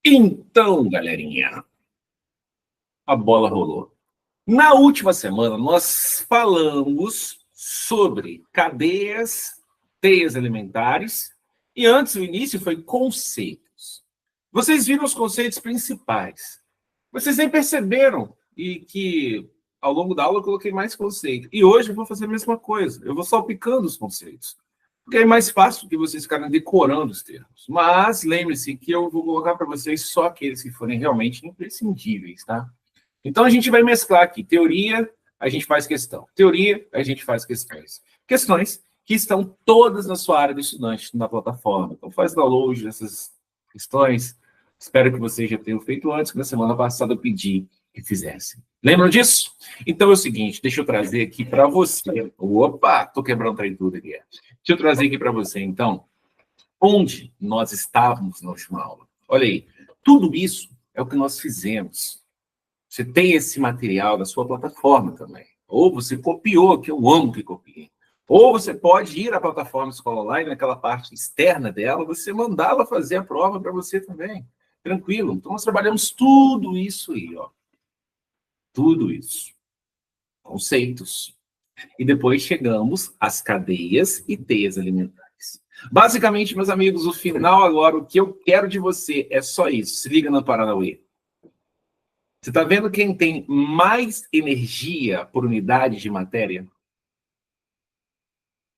Então, galerinha, a bola rolou. Na última semana, nós falamos sobre cadeias, teias alimentares, e antes, o início foi conceitos. Vocês viram os conceitos principais. Vocês nem perceberam e que, ao longo da aula, eu coloquei mais conceito. E hoje eu vou fazer a mesma coisa. Eu vou salpicando os conceitos. Porque é mais fácil que vocês ficarem decorando os termos. Mas lembre-se que eu vou colocar para vocês só aqueles que forem realmente imprescindíveis, tá? Então a gente vai mesclar aqui. Teoria, a gente faz questão. Teoria, a gente faz questões. Questões que estão todas na sua área de estudante, na plataforma. Então faz download dessas questões. Espero que vocês já tenham feito antes, que na semana passada eu pedi que fizessem. Lembram disso? Então é o seguinte, deixa eu trazer aqui para você. Opa, tô quebrando trem tudo aqui. Deixa eu trazer aqui para você, então, onde nós estávamos na última aula. Olha aí, tudo isso é o que nós fizemos. Você tem esse material da sua plataforma também. Ou você copiou, que eu amo que copie. Ou você pode ir à plataforma Escola Online, naquela parte externa dela, você mandá-la fazer a prova para você também. Tranquilo. Então, nós trabalhamos tudo isso aí, ó. Tudo isso. Conceitos. E depois chegamos às cadeias e teias alimentares. Basicamente, meus amigos, o final agora, o que eu quero de você é só isso. Se liga no Paranauê. Você está vendo quem tem mais energia por unidade de matéria?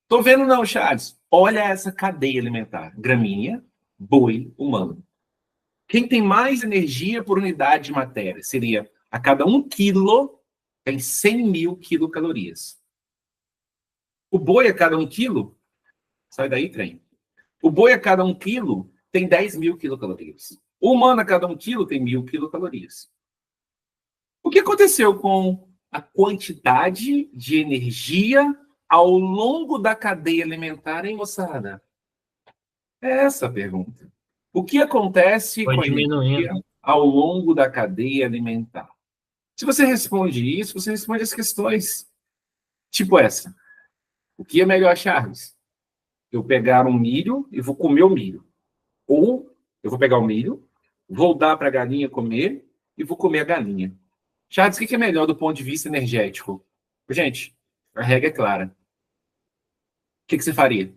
Estou vendo não, Charles. Olha essa cadeia alimentar. Gramínea, boi, humano. Quem tem mais energia por unidade de matéria seria a cada 1 quilo tem 100 mil quilocalorias. O boi a cada 1 quilo, sai daí, trem. O boi a cada 1 quilo tem 10 mil quilocalorias. O humano a cada 1 quilo tem 1.000 quilocalorias. O que aconteceu com a quantidade de energia ao longo da cadeia alimentar, hein, moçada? É essa a pergunta. O que acontece com a energia ao longo da cadeia alimentar? Se você responde isso, você responde as questões. Tipo essa. O que é melhor, Charles? Eu pegar um milho e vou comer o milho. Ou eu vou pegar o milho, vou dar para a galinha comer e vou comer a galinha. Charles, o que é melhor do ponto de vista energético? Gente, a regra é clara. O que você faria?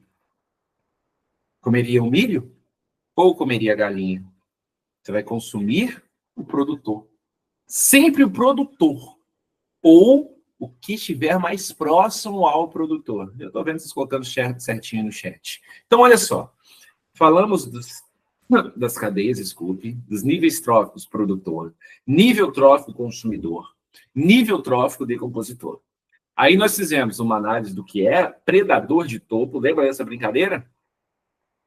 Comeria o milho ou comeria a galinha? Você vai consumir o produtor. Sempre o produtor. Ou o que estiver mais próximo ao produtor. Eu estou vendo vocês colocando certinho no chat. Então, olha só. Falamos das cadeias, desculpe, dos níveis tróficos produtor, nível trófico consumidor, nível trófico decompositor. Aí nós fizemos uma análise do que é predador de topo. Lembra dessa brincadeira?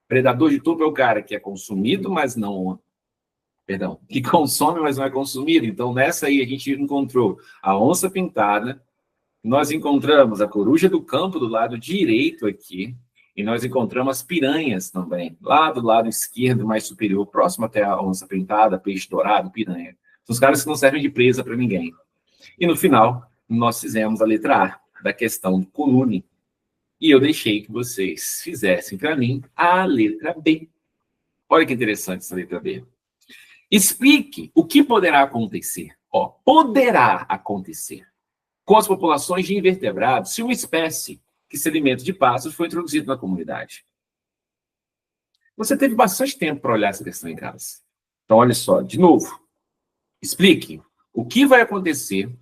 Predador de topo é o cara que é consumido, mas não... Perdão, que consome, mas não é consumido. Então, nessa aí, a gente encontrou a onça-pintada, nós encontramos a coruja do campo do lado direito aqui, e nós encontramos as piranhas também, lá do lado esquerdo, mais superior, próximo até a onça-pintada, peixe dourado, piranha. São os caras que não servem de presa para ninguém. E no final, nós fizemos a letra A, da questão do colune. E eu deixei que vocês fizessem para mim a letra B. Olha que interessante essa letra B. Explique o que poderá acontecer. Ó, poderá acontecer com as populações de invertebrados se uma espécie que se alimenta de pássaros foi introduzida na comunidade. Você teve bastante tempo para olhar essa questão em casa. Então, olha só, de novo. Explique o que vai acontecer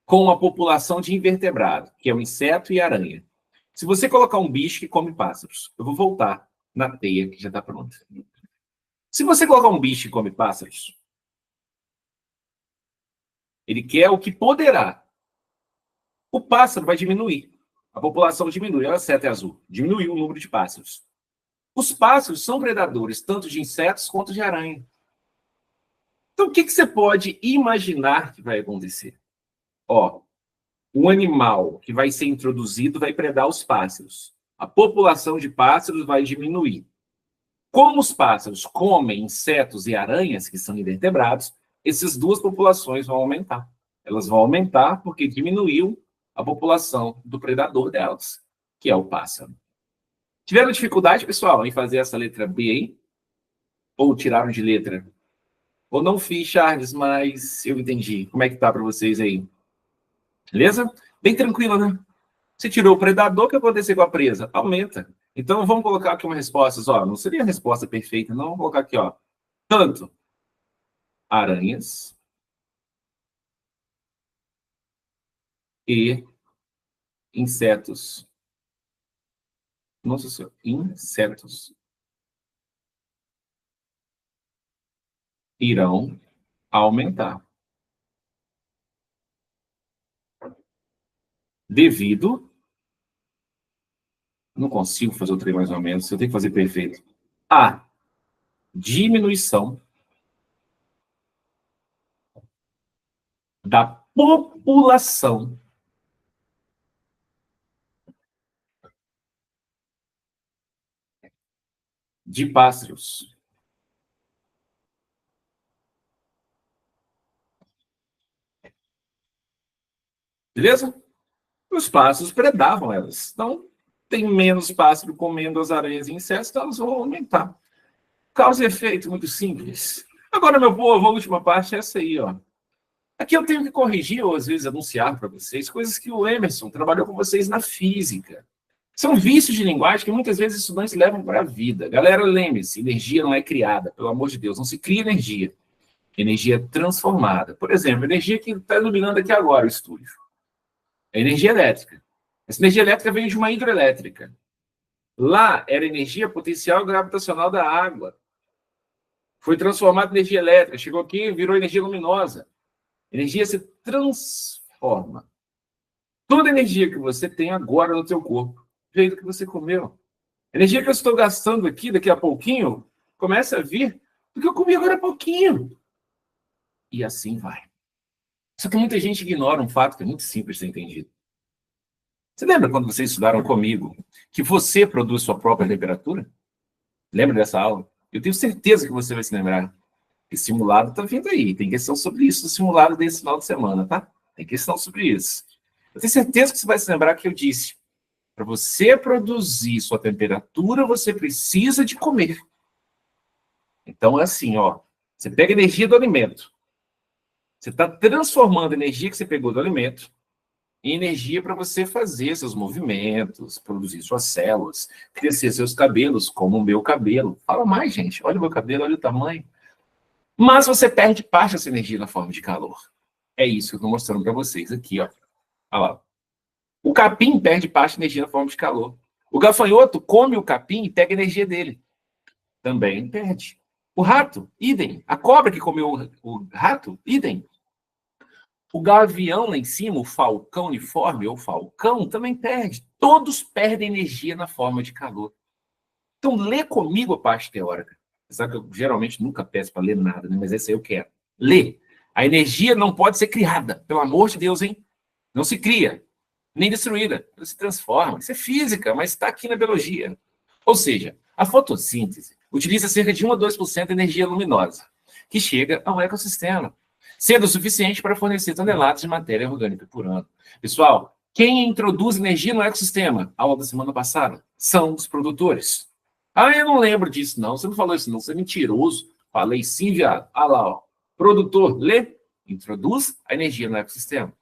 com a população de invertebrado, que é o inseto e a aranha. Se você colocar um bicho que come pássaros, eu vou voltar na teia que já está pronta. Se você colocar um bicho que come pássaros, ele quer o que poderá. O pássaro vai diminuir. A população diminui. Olha a seta azul. Diminuiu o número de pássaros. Os pássaros são predadores tanto de insetos quanto de aranha. Então, o que você pode imaginar que vai acontecer? Ó, um animal que vai ser introduzido vai predar os pássaros. A população de pássaros vai diminuir. Como os pássaros comem insetos e aranhas, que são invertebrados, essas duas populações vão aumentar. Elas vão aumentar porque diminuiu a população do predador delas, que é o pássaro. Tiveram dificuldade, pessoal, em fazer essa letra B aí? Ou tiraram de letra? Ou não fiz, Charles, mas eu entendi. Como é que tá para vocês aí? Beleza? Bem tranquilo, né? Se tirou o predador, o que aconteceu com a presa? Aumenta. Então, vamos colocar aqui uma resposta. Ó, não seria a resposta perfeita, não. Vamos colocar aqui, ó. Tanto aranhas e insetos. Nossa senhora, insetos irão aumentar devido. Não consigo fazer o trem mais ou menos, eu tenho que fazer perfeito. A diminuição da população de pássaros. Beleza? Os pássaros predavam elas. Então, tem menos pássaro comendo as aranhas e insetos, então elas vão aumentar. Causa e efeito, muito simples. Agora, meu povo, a última parte é essa aí, ó. Aqui eu tenho que corrigir ou às vezes anunciar para vocês coisas que o Emerson trabalhou com vocês na física. São vícios de linguagem que muitas vezes estudantes levam para a vida. Galera, lembre-se, energia não é criada, pelo amor de Deus, não se cria energia. Energia é transformada. Por exemplo, energia que está iluminando aqui agora o estúdio. É energia elétrica. Essa energia elétrica veio de uma hidrelétrica. Lá era energia potencial gravitacional da água. Foi transformada em energia elétrica. Chegou aqui, virou energia luminosa. Energia se transforma. Toda energia que você tem agora no seu corpo veio do que você comeu. A energia que eu estou gastando aqui, daqui a pouquinho, começa a vir do que eu comi agora há pouquinho. E assim vai. Só que muita gente ignora um fato que é muito simples de ser entendido. Você lembra quando vocês estudaram comigo que você produz sua própria temperatura? Lembra dessa aula? Eu tenho certeza que você vai se lembrar. Esse simulado está vindo aí. Tem questão sobre isso no simulado desse final de semana, tá? Tem questão sobre isso. Eu tenho certeza que você vai se lembrar que eu disse. Para você produzir sua temperatura, você precisa de comer. Então é assim, ó. Você pega energia do alimento. Você está transformando a energia que você pegou do alimento em energia para você fazer seus movimentos, produzir suas células, crescer seus cabelos, como o meu cabelo. Fala mais, gente. Olha o meu cabelo, olha o tamanho. Mas você perde parte dessa energia na forma de calor. É isso que eu estou mostrando para vocês aqui, ó. Olha lá. O capim perde parte da energia na forma de calor. O gafanhoto come o capim e pega a energia dele. Também perde. O rato, idem. A cobra que comeu o rato, idem. O gavião lá em cima, o falcão uniforme ou falcão, também perde. Todos perdem energia na forma de calor. Então, lê comigo a parte teórica. Sabe que eu geralmente nunca peço para ler nada, né? Mas essa aí eu quero. Lê. A energia não pode ser criada. Pelo amor de Deus, hein? Não se cria. Nem destruída. Ela se transforma. Isso é física, mas está aqui na biologia. Ou seja, a fotossíntese utiliza cerca de 1 a 2% de energia luminosa, que chega ao ecossistema, sendo o suficiente para fornecer toneladas de matéria orgânica por ano. Pessoal, quem introduz energia no ecossistema? A aula da semana passada são os produtores. Ah, eu não lembro disso, não. Você não falou isso, não. Você é mentiroso. Falei sim, viado. Ah lá, ó. Produtor, lê. Introduz a energia no ecossistema.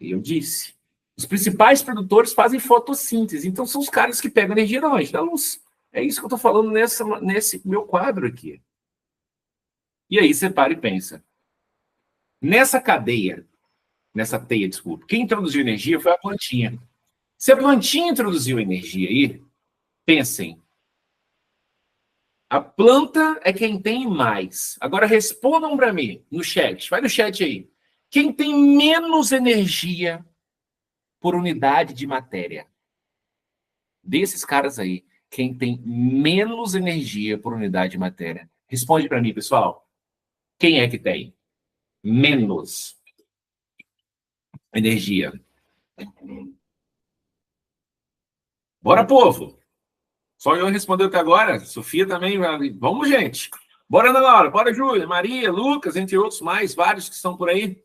E eu disse. Os principais produtores fazem fotossíntese. Então, são os caras que pegam energia da onde? Da luz. É isso que eu estou falando nesse meu quadro aqui. E aí, você para e pensa. Nessa teia, desculpa, quem introduziu energia foi a plantinha. Se a plantinha introduziu energia aí, pensem, a planta é quem tem mais. Agora respondam para mim no chat, vai no chat aí. Quem tem menos energia por unidade de matéria? Desses caras aí, quem tem menos energia por unidade de matéria? Responde para mim, pessoal. Quem é que tem menos energia? Bora, povo! Só eu respondeu até agora. Sofia também. Vamos, gente. Bora, Ana Laura. Bora, Júlia, Maria, Lucas, entre outros mais, vários que estão por aí.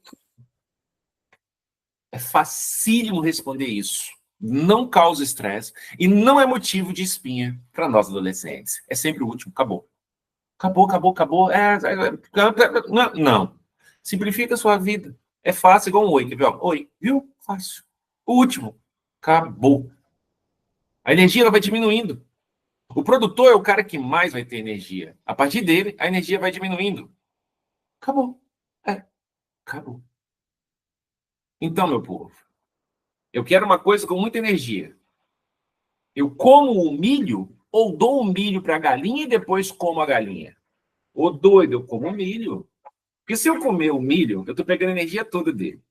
É facílimo responder isso. Não causa estresse e não é motivo de espinha para nós adolescentes. É sempre o último. Acabou. Acabou, acabou, acabou. Não, não. Simplifica a sua vida. É fácil, igual um oi. Quer ver, ó? Oi, viu? Fácil. O último. Acabou. A energia ela vai diminuindo. O produtor é o cara que mais vai ter energia. A partir dele, a energia vai diminuindo. Acabou. É, acabou. Então, meu povo, eu quero uma coisa com muita energia. Eu como o milho ou dou o milho para a galinha e depois como a galinha? Ô doido, eu como o milho. Porque se eu comer o milho, eu estou pegando a energia toda dele.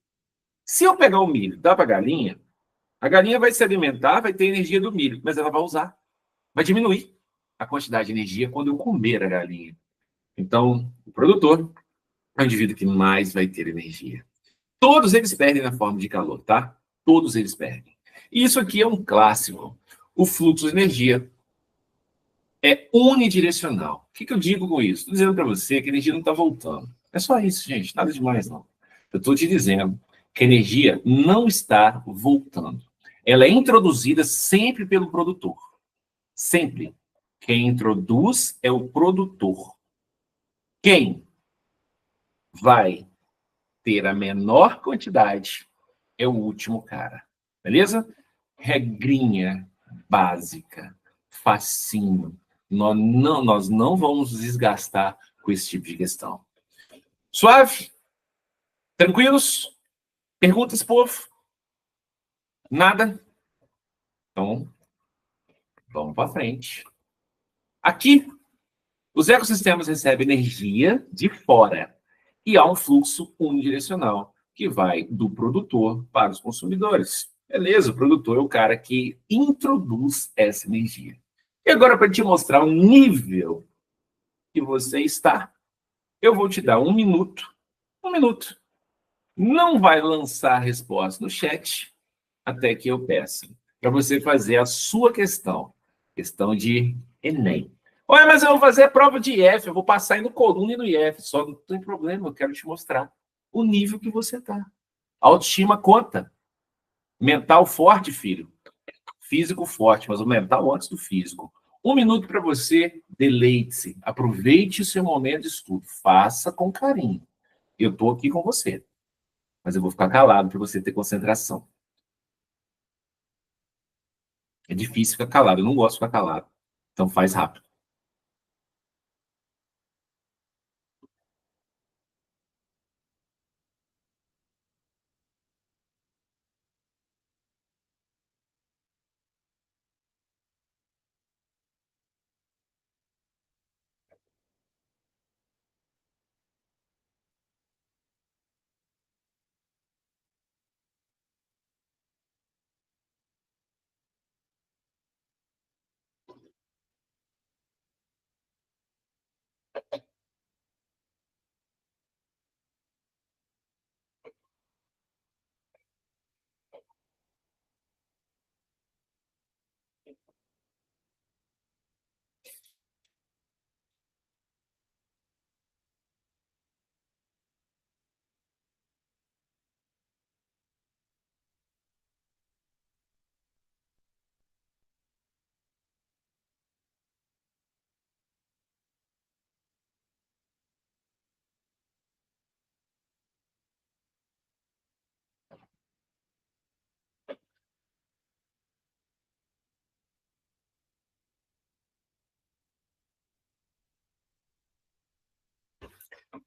Se eu pegar o milho e dar para a galinha vai se alimentar, vai ter energia do milho, mas ela vai usar. Vai diminuir a quantidade de energia quando eu comer a galinha. Então, o produtor é o indivíduo que mais vai ter energia. Todos eles perdem na forma de calor, tá? Todos eles perdem. E isso aqui é um clássico. O fluxo de energia é unidirecional. O que eu digo com isso? Estou dizendo para você que a energia não está voltando. É só isso, gente. Nada demais, não. Eu estou te dizendo que a energia não está voltando. Ela é introduzida sempre pelo produtor. Sempre. Quem introduz é o produtor. Quem vai ter a menor quantidade é o último cara. Beleza? Regrinha básica, facinho. Nós não vamos desgastar com esse tipo de questão. Suave? Tranquilos? Perguntas, povo? Nada? Então, vamos para frente. Aqui, os ecossistemas recebem energia de fora e há um fluxo unidirecional que vai do produtor para os consumidores. Beleza, o produtor é o cara que introduz essa energia. E agora, para te mostrar o nível que você está, eu vou te dar um minuto. Um minuto. Não vai lançar a resposta no chat até que eu peça para você fazer a sua questão. Questão de Enem. Olha, mas eu vou fazer a prova de IF, eu vou passar aí no coluna e no IF, só não tem problema, eu quero te mostrar o nível que você está. Autoestima conta. Mental forte, filho. Físico forte, mas o mental antes do físico. Um minuto para você, deleite-se. Aproveite o seu momento de estudo. Faça com carinho. Eu estou aqui com você, mas eu vou ficar calado para você ter concentração. É difícil ficar calado, eu não gosto de ficar calado. Então faz rápido.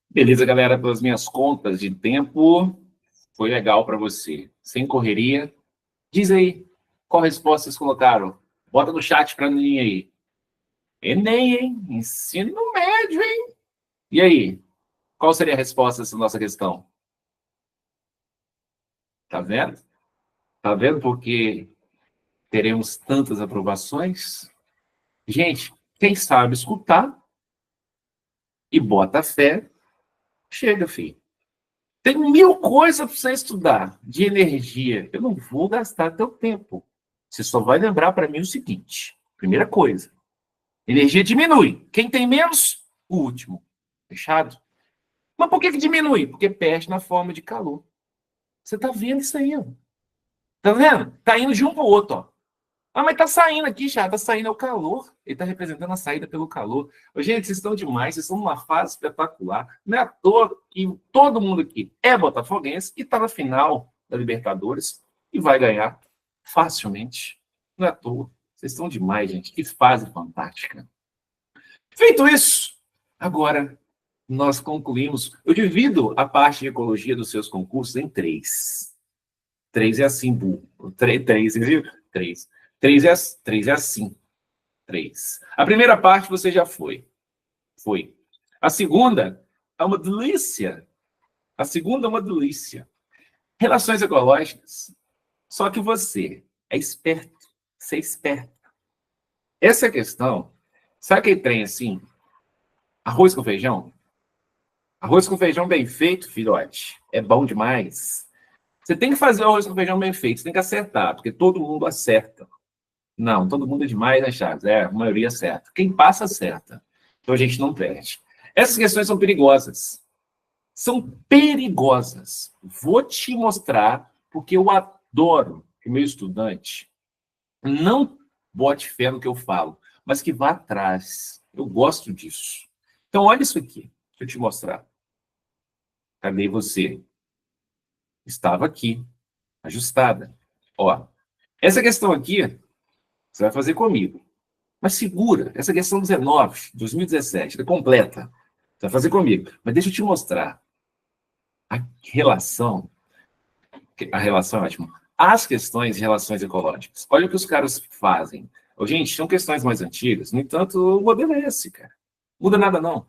Beleza, galera, pelas minhas contas de tempo, foi legal para você. Sem correria. Diz aí, qual resposta vocês colocaram? Bota no chat para mim aí. Enem, hein? Ensino médio, hein? E aí? Qual seria a resposta dessa nossa questão? Tá vendo? Tá vendo porque teremos tantas aprovações? Gente, quem sabe escutar e bota fé, chega, filho. Tem 1000 coisas para você estudar de energia. Eu não vou gastar teu tempo. Você só vai lembrar para mim o seguinte: primeira coisa, energia diminui. Quem tem menos, o último. Fechado? Mas por que diminui? Porque perde na forma de calor. Você está vendo isso aí, ó. Tá vendo? Tá indo de um para o outro, ó. Ah, mas tá saindo aqui já, tá saindo é o calor. Ele tá representando a saída pelo calor. Ô, gente, vocês estão demais, vocês estão numa fase espetacular. Não é à toa que todo mundo aqui é botafoguense e tá na final da Libertadores e vai ganhar facilmente. Não é à toa. Vocês estão demais, gente. Que fase fantástica. Feito isso, agora nós concluímos. Eu divido a parte de ecologia dos seus concursos em três. Três é assim, burro. Três, viu? Três. Três é assim. Três. A primeira parte você já foi. Foi. A segunda é uma delícia. A segunda é uma delícia. Relações ecológicas. Só que você é esperto. Você é esperto. Essa questão, sabe aquele trem assim? Arroz com feijão? Arroz com feijão bem feito, filhote, é bom demais. Você tem que fazer o arroz com feijão bem feito, você tem que acertar, porque todo mundo acerta. Não, todo mundo é demais, né, Chaves? É, a maioria acerta. Quem passa, acerta. Então a gente não perde. Essas questões são perigosas. São perigosas. Vou te mostrar, porque eu adoro que o meu estudante não bote fé no que eu falo, mas que vá atrás. Eu gosto disso. Então, olha isso aqui. Deixa eu te mostrar. Cadê você? Estava aqui, ajustada. Ó, essa questão aqui, você vai fazer comigo. Mas segura, essa questão 19, 2017, é completa. Você vai fazer comigo. Mas deixa eu te mostrar relação, a relação é ótima. As questões de relações ecológicas. Olha o que os caras fazem. Ô, gente, são questões mais antigas, no entanto, o modelo é esse, cara. Não muda nada, não.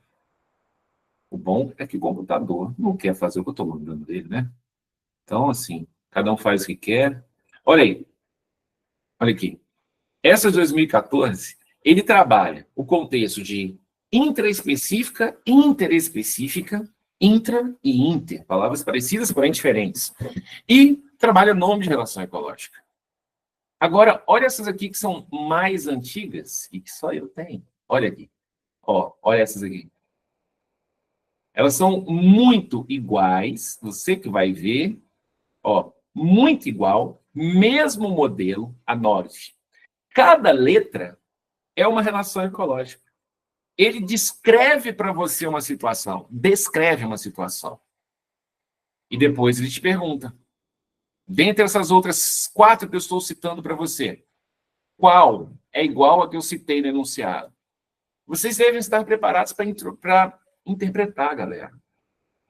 O bom é que o computador não quer fazer o que eu estou mandando dele, né? Então, assim, cada um faz o que quer. Olha aí, olha aqui. Essa de 2014, ele trabalha o contexto de intraespecífica, interespecífica, intra e inter, palavras parecidas, porém diferentes. E trabalha nome de relação ecológica. Agora, olha essas aqui que são mais antigas e que só eu tenho. Olha aqui. Ó, olha essas aqui. Elas são muito iguais, você que vai ver, ó, muito igual, mesmo modelo, a 9. Cada letra é uma relação ecológica. Ele descreve para você uma situação, descreve uma situação. E depois ele te pergunta, dentre essas outras 4 que eu estou citando para você, qual é igual a que eu citei no enunciado? Vocês devem estar preparados para interpretar, galera.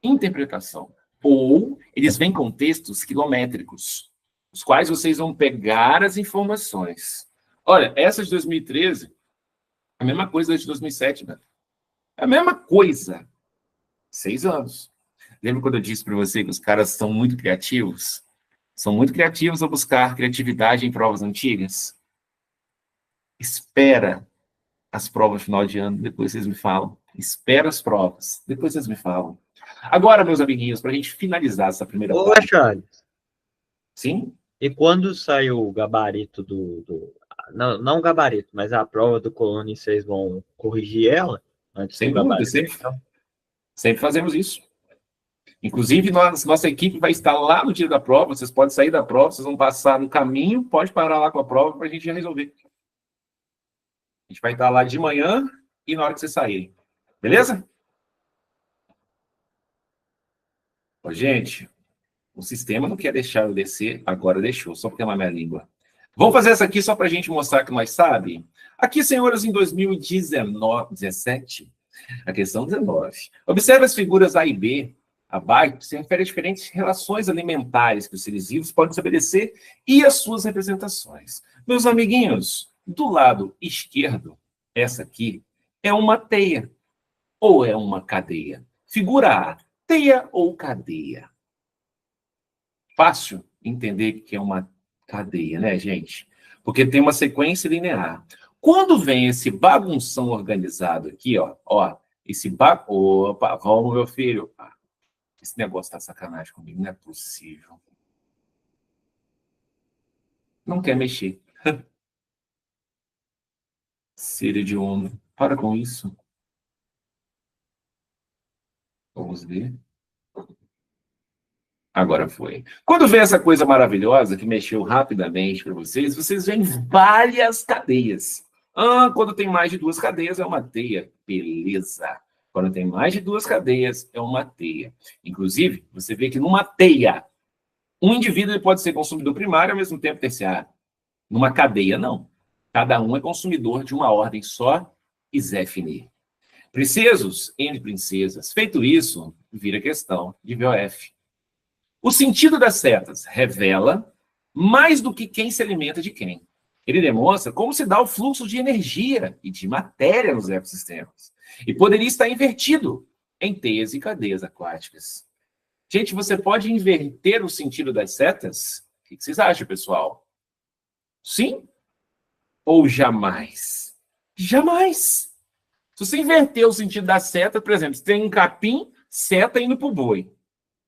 Interpretação. Ou eles vêm com textos quilométricos, os quais vocês vão pegar as informações. Olha, essa de 2013, a mesma coisa da de 2007, né? É a mesma coisa. 6 anos. Lembra quando eu disse para você que os caras são muito criativos? São muito criativos ao buscar criatividade em provas antigas? Espera as provas no final de ano, depois vocês me falam. Espera as provas, depois vocês me falam. Agora, meus amiguinhos, para a gente finalizar essa primeira Ô, parte. Charles, Sim? e quando saiu o gabarito não, não o gabarito, mas a prova do Colônia, vocês vão corrigir ela antes do Sem dúvida, gabarito? sempre fazemos isso. Inclusive, nossa equipe vai estar lá no dia da prova, vocês podem sair da prova, vocês vão passar no caminho, pode parar lá com a prova para a gente já resolver. A gente vai estar lá de manhã e na hora que vocês saírem. Beleza? Ô, gente, o sistema não quer deixar eu descer, agora deixou, só porque é na minha língua. Vamos fazer essa aqui só para a gente mostrar que nós sabe. Aqui, senhores, em 2019, 17, a questão 19. Observe as figuras A e B abaixo, que se refere a diferentes relações alimentares que os seres vivos podem estabelecer e as suas representações. Meus amiguinhos, do lado esquerdo, essa aqui é uma teia ou é uma cadeia. Figura A, teia ou cadeia. Fácil entender que é uma cadeia, né, gente? Porque tem uma sequência linear. Quando vem esse bagunção organizado aqui, ó, esse Opa, vamos, meu filho. Esse negócio tá sacanagem comigo, não é possível. Não quer mexer. Círio de onda. Para com isso. Vamos ver. Agora foi. Quando vem essa coisa maravilhosa que mexeu rapidamente para vocês veem várias cadeias. Quando tem mais de 2 cadeias, é uma teia. Beleza. Quando tem mais de 2 cadeias, é uma teia. Inclusive, você vê que numa teia, um indivíduo ele pode ser consumidor primário e ao mesmo tempo terciário. Numa cadeia, não. Cada um é consumidor de uma ordem só, quiser finir. Princesos entre princesas. Feito isso, vira questão de VOF. O sentido das setas revela mais do que quem se alimenta de quem. Ele demonstra como se dá o fluxo de energia e de matéria nos ecossistemas. E poderia estar invertido em teias e cadeias aquáticas. Gente, você pode inverter o sentido das setas? O que vocês acham, pessoal? Sim ou jamais? Jamais. Se você inverter o sentido da seta, por exemplo, você tem um capim, seta indo para o boi.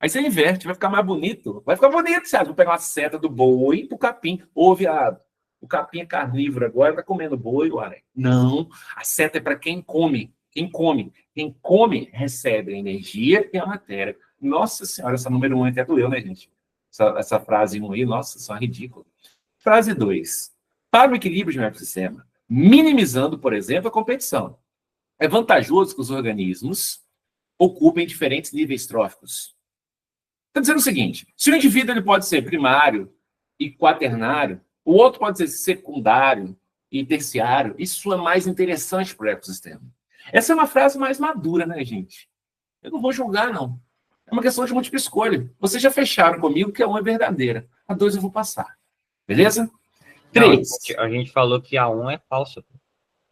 Aí você inverte, vai ficar mais bonito. Vai ficar bonito, sabe? Vou pegar uma seta do boi pro capim. Ô, viado, o capim é carnívoro agora, tá comendo boi, ué. Não, a seta é para quem come. Quem come. Quem come recebe a energia e a matéria. Nossa senhora, essa número 1 até doeu, né, gente? Essa frase 1 aí, nossa, só é ridículo. Frase 2. Para o equilíbrio de um ecossistema, minimizando, por exemplo, a competição. É vantajoso que os organismos ocupem diferentes níveis tróficos. Está dizendo o seguinte: se o indivíduo ele pode ser primário e quaternário, o outro pode ser secundário e terciário, isso é mais interessante para o ecossistema. Essa é uma frase mais madura, né, gente? Eu não vou julgar, não. É uma questão de múltipla escolha. Vocês já fecharam comigo que a 1 é verdadeira. A 2 eu vou passar. Beleza? Não, 3. a gente falou que a 1 é falsa.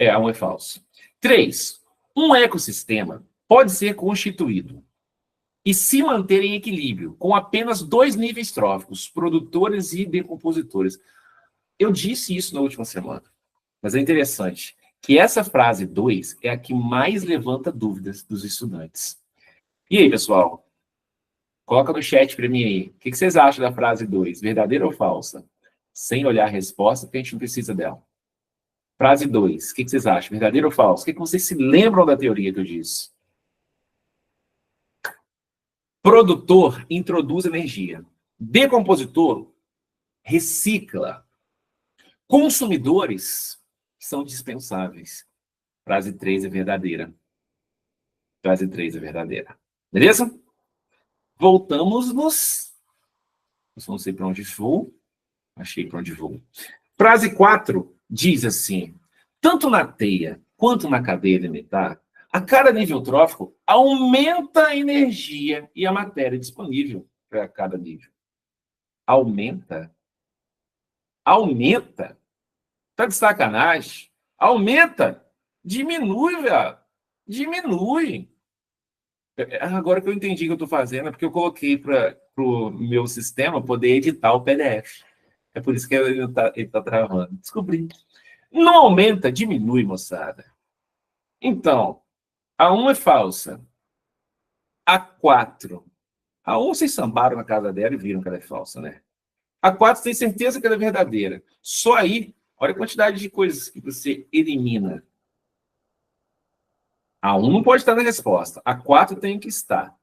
A 1 é falso. 3. Um ecossistema pode ser constituído e se manter em equilíbrio com apenas 2 níveis tróficos, produtores e decompositores. Eu disse isso na última semana, mas é interessante que essa frase 2 é a que mais levanta dúvidas dos estudantes. E aí, pessoal? Coloca no chat para mim aí. O que vocês acham da frase 2? Verdadeira ou falsa? Sem olhar a resposta, porque a gente não precisa dela. Frase 2. O que vocês acham? Verdadeiro ou falso? O que vocês se lembram da teoria que eu disse? Produtor introduz energia. Decompositor recicla. Consumidores são dispensáveis. Frase 3 é verdadeira. Frase 3 é verdadeira. Beleza? Voltamos-nos. Eu não sei para onde vou. Achei para onde vou. Frase 4 diz assim: tanto na teia quanto na cadeia alimentar, a cada nível trófico aumenta a energia e a matéria disponível para cada nível. Aumenta? Aumenta? Tá de sacanagem? Aumenta? Diminui, velho. Diminui. Agora que eu entendi o que eu estou fazendo, é porque eu coloquei para o meu sistema poder editar o PDF. É por isso que ele tá travando. Descobri. Não aumenta, diminui, moçada. Então, a 1 é falsa. A 4. A 1 vocês sambaram na casa dela e viram que ela é falsa, né? A 4 tem certeza que ela é verdadeira. Só aí, olha a quantidade de coisas que você elimina. A 1 não pode estar na resposta. A 4 tem que estar.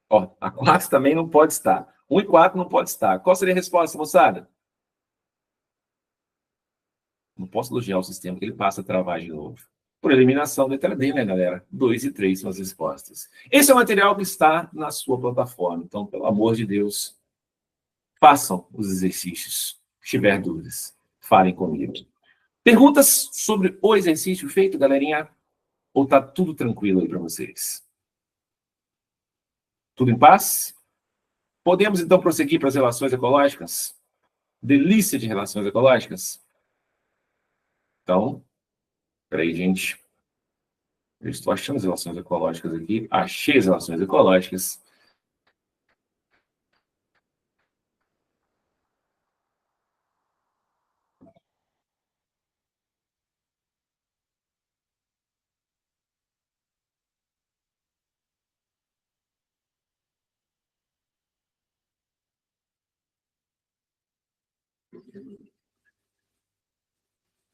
Ó, a 4 também não pode estar. 1 e 4 não pode estar. Qual seria a resposta, moçada? Não posso elogiar o sistema, que ele passa a travar de novo. Por eliminação, letra D, né, galera? 2 e 3 são as respostas. Esse é o material que está na sua plataforma. Então, pelo amor de Deus, façam os exercícios. Se tiver dúvidas, falem comigo. Perguntas sobre o exercício feito, galerinha? Ou tá tudo tranquilo aí para vocês? Tudo em paz? Podemos, então, prosseguir para as relações ecológicas? Delícia de relações ecológicas? Então, peraí, gente. Eu estou achando as relações ecológicas aqui. Achei as relações ecológicas.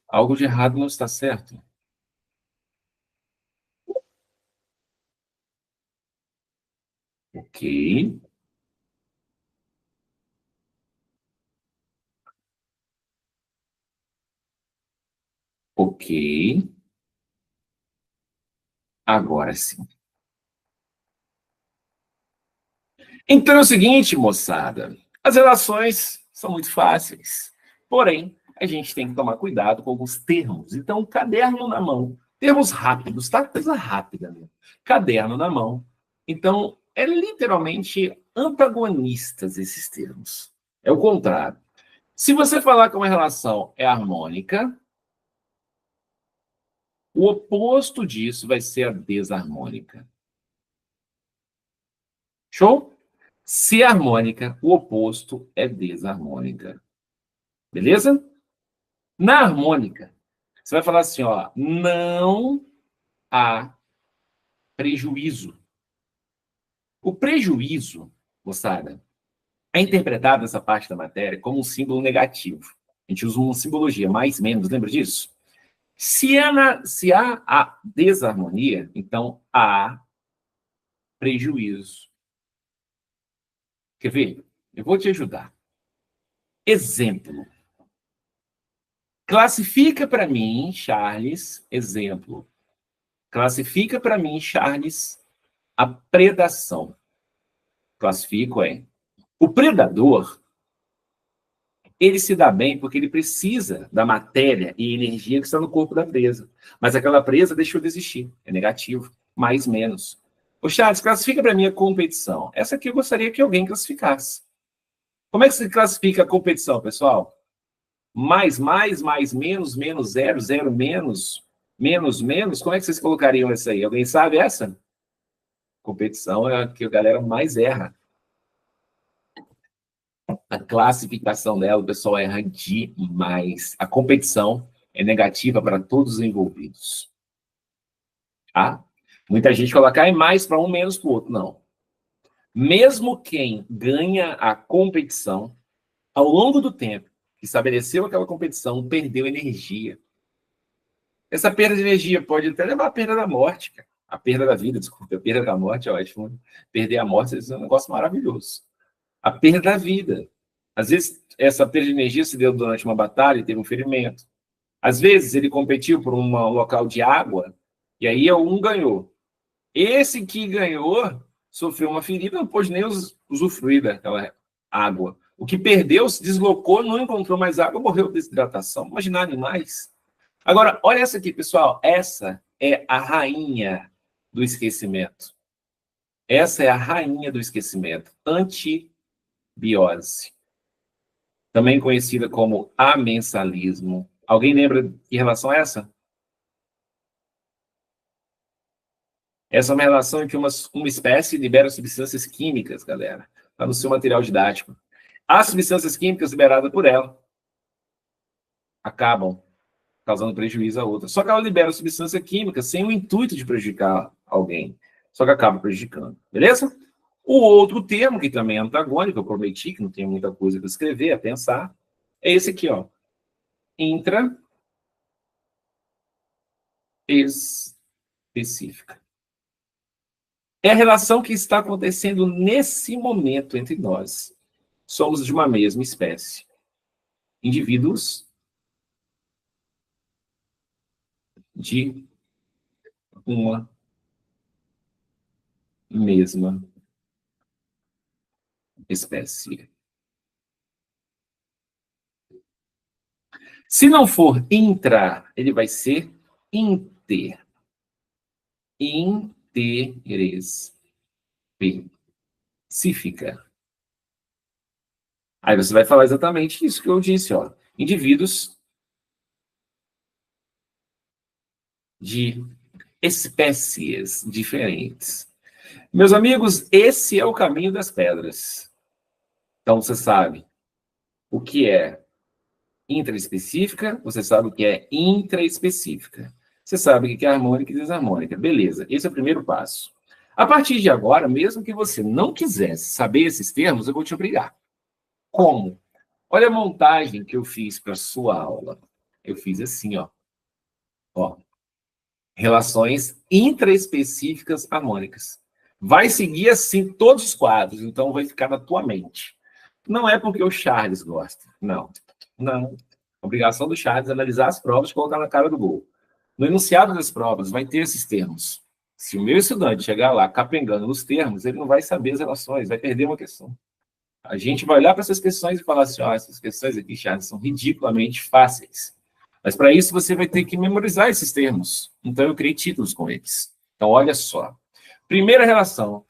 Algo de errado não está certo. Ok. Ok. Agora sim. Então é o seguinte, moçada. As relações são muito fáceis. Porém, a gente tem que tomar cuidado com alguns termos. Então, caderno na mão. Termos rápidos, tá? Coisa rápida, né? Caderno na mão. Então, é literalmente antagonistas esses termos. É o contrário. Se você falar que uma relação é harmônica, o oposto disso vai ser a desarmônica. Show? Se é harmônica, o oposto é desarmônica. Beleza? Na harmônica, você vai falar assim, ó, não há prejuízo. O prejuízo, moçada, é interpretado nessa parte da matéria como um símbolo negativo. A gente usa uma simbologia, mais, menos, lembra disso? Se há a desarmonia, então há prejuízo. Quer ver? Eu vou te ajudar. Exemplo. Classifica para mim, Charles, exemplo. Classifica para mim, Charles, a predação. Classifico, hein? O predador, ele se dá bem porque ele precisa da matéria e energia que está no corpo da presa. Mas aquela presa deixou de existir. É negativo. Mais, menos. O Charles, classifica para mim a competição. Essa aqui eu gostaria que alguém classificasse. Como é que se classifica a competição, pessoal? Mais, menos, menos, zero, zero, menos, menos, menos. Como é que vocês colocariam essa aí? Alguém sabe essa? Competição é a que a galera mais erra. A classificação dela, o pessoal erra demais. A competição é negativa para todos os envolvidos. Tá? Muita gente coloca mais para um, menos para o outro. Não. Mesmo quem ganha a competição, ao longo do tempo que estabeleceu aquela competição, perdeu energia. Essa perda de energia pode até levar à perda da morte, cara. A perda da vida, desculpa, a perda da morte é ótimo. Perder a morte é um negócio maravilhoso. A perda da vida. Às vezes, essa perda de energia se deu durante uma batalha e teve um ferimento. Às vezes, ele competiu por um local de água e aí um ganhou. Esse que ganhou sofreu uma ferida, não pôde nem usufruir daquela água. O que perdeu se deslocou, não encontrou mais água, morreu de desidratação. Imaginar animais. Agora, olha essa aqui, pessoal. Essa é a rainha do esquecimento. Essa é a rainha do esquecimento. Antibiose. Também conhecida como amensalismo. Alguém lembra que relação é essa? Essa é uma relação em que uma espécie libera substâncias químicas, galera. Está no seu material didático. As substâncias químicas liberadas por ela acabam causando prejuízo a outra. Só que ela libera substância química sem o intuito de prejudicar alguém. Só que acaba prejudicando. Beleza? O outro termo, que também é antagônico, eu prometi que não tem muita coisa para escrever, a pensar, é esse aqui, ó. Intraespecífica. É a relação que está acontecendo nesse momento entre nós. Somos de uma mesma espécie. Indivíduos de uma mesma espécie. Se não for intra, ele vai ser inter. Interespecífica. Aí você vai falar exatamente isso que eu disse, ó. Indivíduos de espécies diferentes. Meus amigos, esse é o caminho das pedras. Então, você sabe o que é intraespecífica, você sabe o que é intraespecífica. Você sabe o que é harmônica e desarmônica. Beleza, esse é o primeiro passo. A partir de agora, mesmo que você não quisesse saber esses termos, eu vou te obrigar. Como? Olha a montagem que eu fiz para a sua aula. Eu fiz assim, ó. Ó. Relações intraespecíficas harmônicas. Vai seguir assim todos os quadros, então vai ficar na tua mente. Não é porque o Charles gosta. Não. Não. A obrigação do Charles é analisar as provas e colocar na cara do gol. No enunciado das provas vai ter esses termos. Se o meu estudante chegar lá capengando nos termos, ele não vai saber as relações, vai perder uma questão. A gente vai olhar para essas questões e falar assim, ó, essas questões aqui, Charles, são ridiculamente fáceis. Mas para isso você vai ter que memorizar esses termos. Então eu criei títulos com eles. Então olha só. Primeira relação,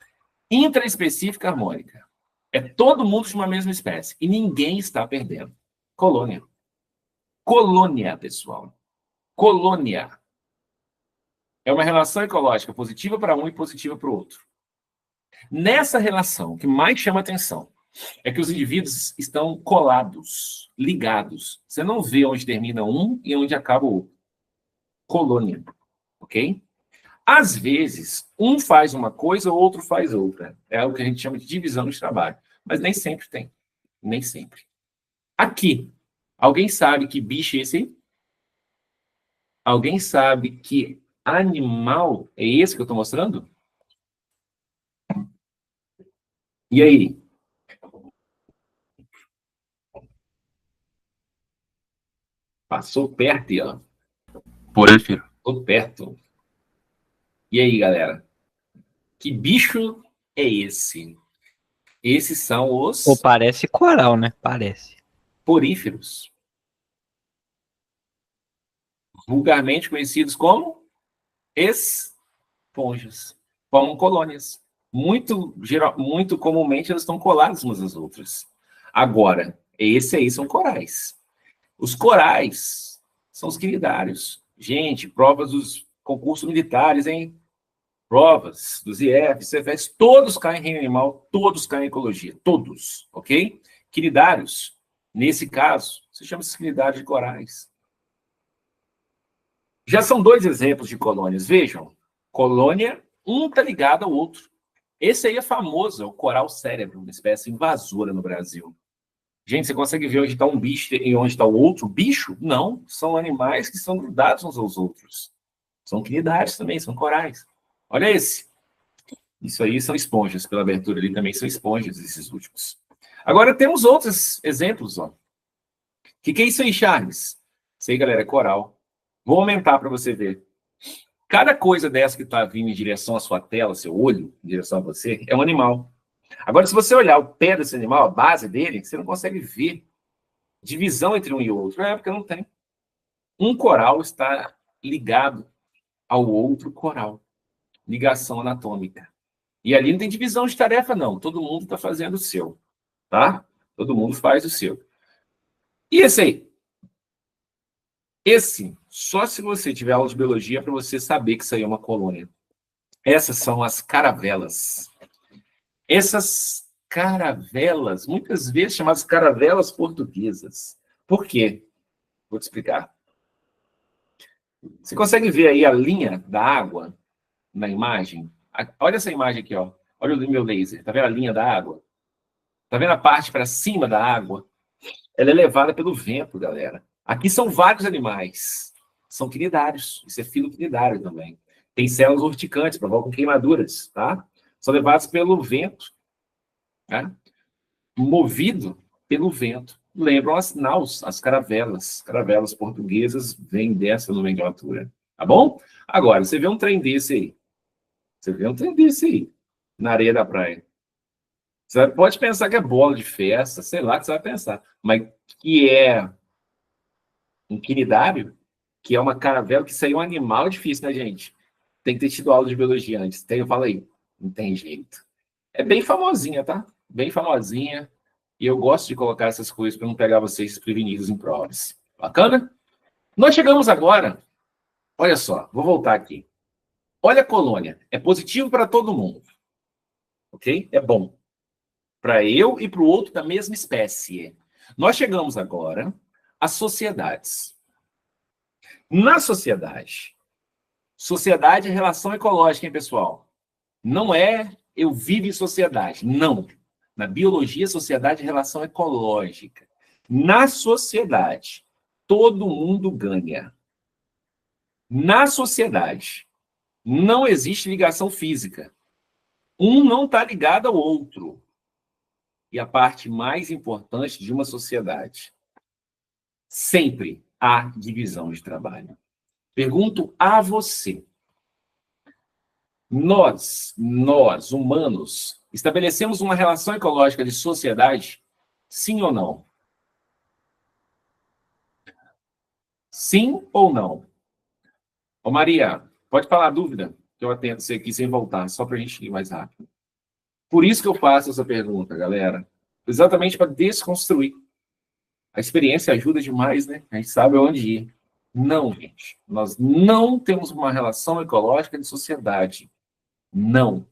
intraespecífica harmônica. É todo mundo de uma mesma espécie e ninguém está perdendo. Colônia. Colônia, pessoal. Colônia. É uma relação ecológica positiva para um e positiva para o outro. Nessa relação, o que mais chama atenção é que os indivíduos estão colados, ligados. Você não vê onde termina um e onde acaba o outro. Colônia. Ok? Às vezes, um faz uma coisa, o outro faz outra. É o que a gente chama de divisão de trabalho. Mas nem sempre tem. Nem sempre. Aqui, alguém sabe que bicho é esse aí? Alguém sabe que animal é esse que eu estou mostrando? E aí? Passou perto, ó. Porífero. Passou perto. E aí, galera? Que bicho é esse? Esses são os Ou parece coral, né? Parece. poríferos. Vulgarmente conhecidos como esponjas. Formam colônias. Muito comumente elas estão coladas umas às outras. Agora, esse aí são corais. Os corais são os quinidários. Gente, provas dos concursos militares, hein? Provas dos IF, CFS, todos caem em reino animal, todos caem em ecologia, todos, ok? Quinidários, nesse caso, se chama esses quinidários de corais. Já são dois exemplos de colônias, vejam. Colônia, um está ligado ao outro. Esse aí é famoso, é o coral cérebro, uma espécie invasora no Brasil. Gente, você consegue ver onde está um bicho e onde está o outro bicho? Não, são animais que são grudados uns aos outros. São quinidários também, são corais. Olha esse. Isso aí são esponjas, pela abertura ali também são esponjas, esses últimos. Agora temos outros exemplos, ó. O que é isso aí, Charles? Isso aí, galera, é coral. Vou aumentar para você ver. Cada coisa dessa que está vindo em direção à sua tela, seu olho, em direção a você, é um animal. Agora, se você olhar o pé desse animal, a base dele, você não consegue ver divisão entre um e outro. É porque não tem. Um coral está ligado ao outro coral. Ligação anatômica. E ali não tem divisão de tarefa, não. Todo mundo está fazendo o seu. Tá? Todo mundo faz o seu. E esse aí? Esse, só se você tiver aula de biologia para você saber que isso aí é uma colônia. Essas são as caravelas. Essas caravelas, muitas vezes chamadas caravelas portuguesas. Por quê? Vou te explicar. Você consegue ver aí a linha da água na imagem? Olha essa imagem aqui, ó. Olha o meu laser. Tá vendo a linha da água? Tá vendo a parte para cima da água? Ela é levada pelo vento, galera. Aqui são vários animais. São quinidários. Isso é filoquinidário também. Tem células urticantes, provocam queimaduras, tá? São levados pelo vento, tá? Movido pelo vento. Lembram as naus, as caravelas. Caravelas portuguesas vêm dessa nomenclatura. Tá bom? Agora, você vê um trem desse aí. Você vê um trem desse aí, na areia da praia. Você pode pensar que é bola de festa, sei lá o que você vai pensar. Mas que é um quinidário, que é uma caravela, que isso aí é um animal difícil, né, gente? Tem que ter tido aula de biologia antes. Tem, eu falo aí, não tem jeito. É bem famosinha, tá? Bem famosinha. E eu gosto de colocar essas coisas para não pegar vocês desprevenidos em provas. Bacana? Nós chegamos agora. Olha só, vou voltar aqui. Olha a colônia. É positivo para todo mundo. Ok? É bom. Para eu e para o outro da mesma espécie. Nós chegamos agora às sociedades. Na sociedade, sociedade é relação ecológica, hein, pessoal? Não é eu vivo em sociedade. Não. Na biologia, sociedade é relação ecológica. Na sociedade, todo mundo ganha. Na sociedade, não existe ligação física. Um não está ligado ao outro. E a parte mais importante de uma sociedade. sempre há divisão de trabalho. Pergunto a você. Nós, humanos, estabelecemos uma relação ecológica de sociedade? Sim ou não? Sim ou não? Ô Maria, pode falar a dúvida, que eu atendo você aqui sem voltar, só para a gente ir mais rápido. Por isso que eu faço essa pergunta, galera. Exatamente para desconstruir. A experiência ajuda demais, né? A gente sabe onde ir. Não, gente. Nós não temos uma relação ecológica de sociedade. Não.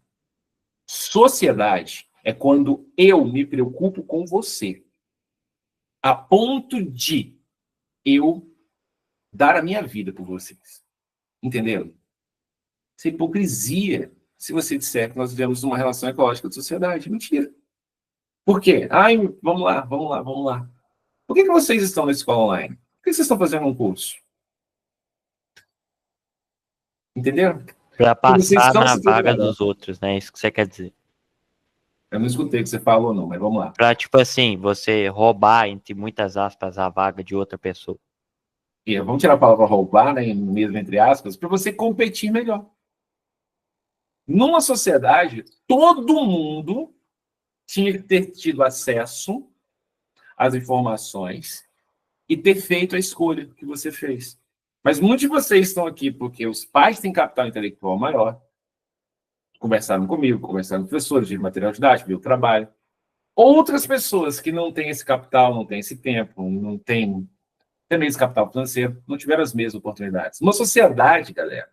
Sociedade é quando eu me preocupo com você, a ponto de eu dar a minha vida por vocês. Entenderam? Isso é hipocrisia se você disser que nós vivemos uma relação ecológica de sociedade. Mentira. Por quê? Ai, vamos lá, vamos lá, vamos lá. Por que vocês estão na escola online? Por que vocês estão fazendo um curso? Entenderam? Para Porque vocês passar estão na se vaga preocupando. dos outros, né? Isso que você quer dizer. Eu não escutei o que você falou, não, mas vamos lá. Para, tipo assim, você roubar, entre muitas aspas, a vaga de outra pessoa. E vamos tirar a palavra roubar, né, mesmo entre aspas, para você competir melhor. Numa sociedade, todo mundo tinha que ter tido acesso às informações e ter feito a escolha que você fez. Mas muitos de vocês estão aqui porque os pais têm capital intelectual maior, conversaram comigo, conversaram com professores, de material didático, viu o trabalho. Outras pessoas que não têm esse capital, não têm esse tempo, não têm também esse capital financeiro, não tiveram as mesmas oportunidades. Uma sociedade, galera,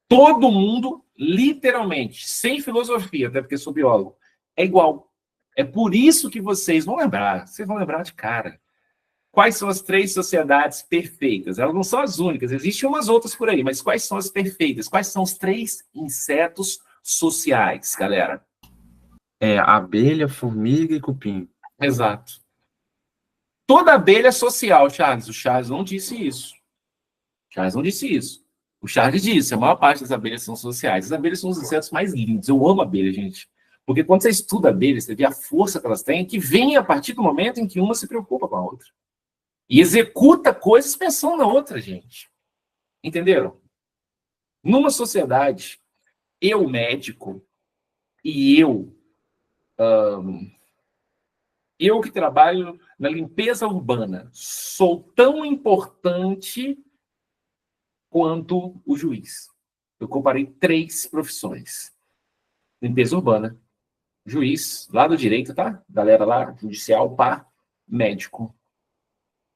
todo mundo, literalmente, sem filosofia, até porque sou biólogo, é igual. É por isso que vocês vão lembrar de cara. Quais são as 3 sociedades perfeitas? Elas não são as únicas, existem umas outras por aí, mas quais são as perfeitas? Quais são os 3 insetos sociais, galera? Abelha, formiga e cupim. Exato. Toda abelha é social, Charles. O Charles não disse isso. O Charles disse, a maior parte das abelhas são sociais. As abelhas são os insetos mais lindos. Eu amo abelha, gente. Porque quando você estuda abelhas, você vê a força que elas têm, que vem a partir do momento em que uma se preocupa com a outra. E executa coisas pensando na outra, gente. Entenderam? Numa sociedade, eu, médico, e eu que trabalho na limpeza urbana, sou tão importante quanto o juiz. Eu comparei 3 profissões. Limpeza urbana, juiz, lado direito, tá? Galera lá, judicial, pá, médico.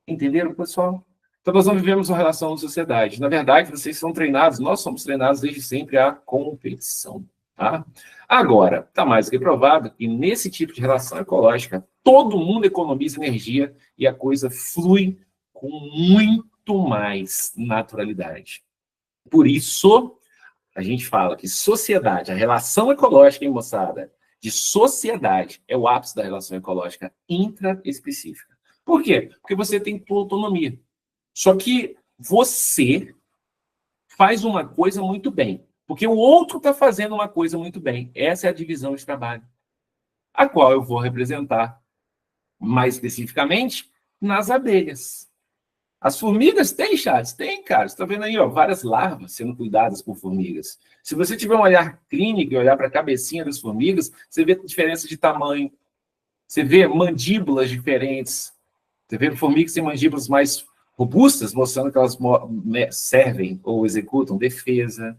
Entenderam, pessoal? Então, nós não vivemos uma relação de sociedade. Na verdade, vocês são treinados, nós somos treinados desde sempre à competição. Tá? Agora, está mais do que provado que nesse tipo de relação ecológica, todo mundo economiza energia e a coisa flui com muito mais naturalidade. Por isso, a gente fala que sociedade, a relação ecológica, hein, moçada, de sociedade é o ápice da relação ecológica intraespecífica. Por quê? Porque você tem tua autonomia. Só que você faz uma coisa muito bem, porque o outro está fazendo uma coisa muito bem. Essa é a divisão de trabalho, a qual eu vou representar mais especificamente nas abelhas. As formigas têm, Charles? Tem, cara. Você está vendo aí, ó, várias larvas sendo cuidadas por formigas. Se você tiver um olhar clínico e olhar para a cabecinha das formigas, você vê diferença de tamanho. Você vê mandíbulas diferentes. Você vê formigas que têm mandíbulas mais robustas, mostrando que elas servem ou executam defesa.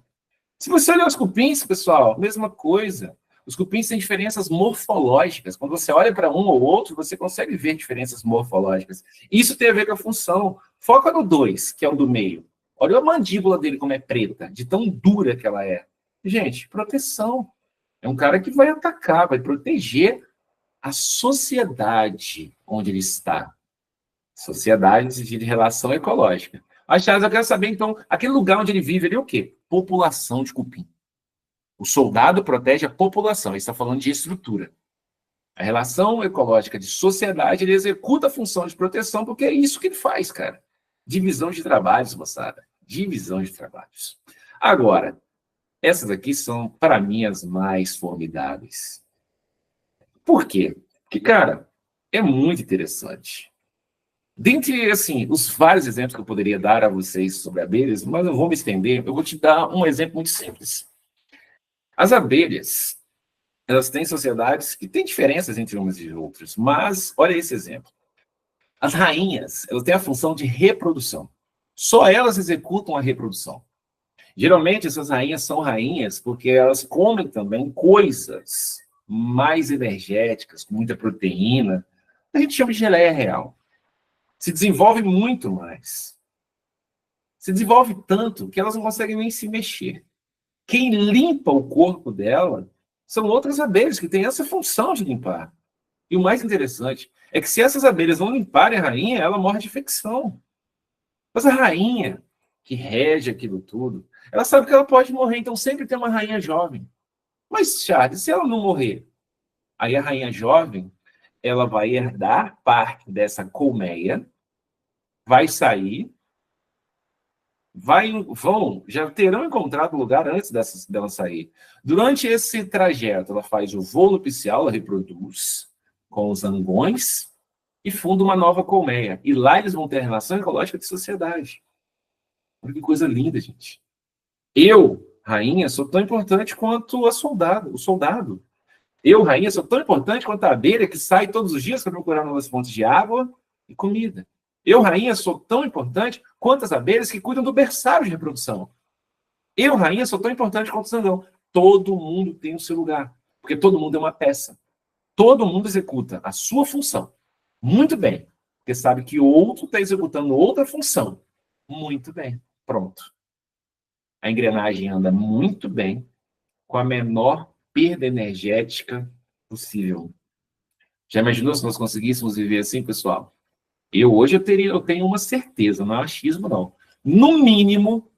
Se você olhar os cupins, pessoal, mesma coisa. Os cupins têm diferenças morfológicas. Quando você olha para um ou outro, você consegue ver diferenças morfológicas. Isso tem a ver com a função. Foca no 2, que é o do meio. Olha a mandíbula dele como é preta, de tão dura que ela é. Gente, proteção. É um cara que vai atacar, vai proteger a sociedade onde ele está. Sociedade de relação ecológica. Mas, Charles, eu quero saber, então, aquele lugar onde ele vive, ele é o quê? População de cupim. O soldado protege a população, ele está falando de estrutura. A relação ecológica de sociedade, ele executa a função de proteção, porque é isso que ele faz, cara. Divisão de trabalhos, moçada. Divisão de trabalhos. Agora, essas aqui são, para mim, as mais formidáveis. Por quê? Porque, cara, é muito interessante. Dentre, assim, os vários exemplos que eu poderia dar a vocês sobre abelhas, mas eu vou me estender, eu vou te dar um exemplo muito simples. As abelhas, elas têm sociedades que têm diferenças entre umas e outras, mas olha esse exemplo. As rainhas, elas têm a função de reprodução. Só elas executam a reprodução. Geralmente, essas rainhas são rainhas porque elas comem também coisas mais energéticas, com muita proteína. A gente chama de geleia real. Se desenvolve muito mais. Se desenvolve tanto que elas não conseguem nem se mexer. Quem limpa o corpo dela são outras abelhas que têm essa função de limpar. E o mais interessante é que se essas abelhas não limparem a rainha, ela morre de infecção. Mas a rainha, que rege aquilo tudo, ela sabe que ela pode morrer, então sempre tem uma rainha jovem. Mas, Charles, se ela não morrer, aí a rainha jovem, ela vai herdar parte dessa colmeia, vai sair, já terão encontrado lugar antes dela sair. Durante esse trajeto, ela faz o voo nupcial, ela reproduz com os zangões e funda uma nova colmeia. E lá eles vão ter relação ecológica de sociedade. Olha que coisa linda, gente. Eu, rainha, sou tão importante quanto o soldado. Eu, rainha, sou tão importante quanto a abelha que sai todos os dias para procurar novas fontes de água e comida. Eu, rainha, sou tão importante quanto as abelhas que cuidam do berçário de reprodução. Eu, rainha, sou tão importante quanto o zangão. Todo mundo tem o seu lugar, porque todo mundo é uma peça. Todo mundo executa a sua função muito bem, porque sabe que o outro está executando outra função muito bem. Pronto. A engrenagem anda muito bem, com a menor perda energética possível. Já imaginou se nós conseguíssemos viver assim, pessoal? Eu tenho uma certeza, não é achismo, não. No mínimo,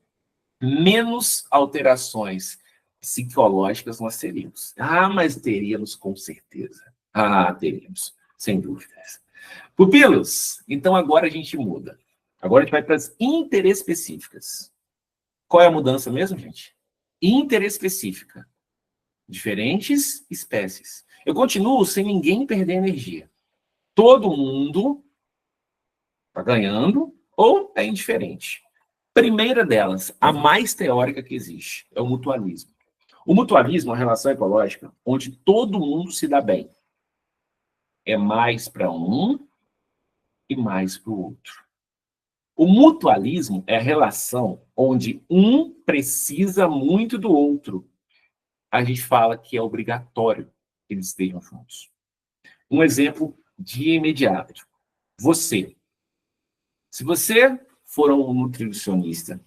menos alterações psicológicas nós teríamos. Ah, mas teríamos com certeza. Ah, teríamos, sem dúvidas. Pupilos, então agora a gente muda. Agora a gente vai para as interespecíficas. Qual é a mudança mesmo, gente? Interespecífica. Diferentes espécies. Eu continuo sem ninguém perder energia. Todo mundo está ganhando ou é indiferente. Primeira delas, a mais teórica que existe, é o mutualismo. O mutualismo é uma relação ecológica onde todo mundo se dá bem. É mais para um e mais para o outro. O mutualismo é a relação onde um precisa muito do outro. A gente fala que é obrigatório que eles estejam juntos. Um exemplo de imediato. Se você for um nutricionista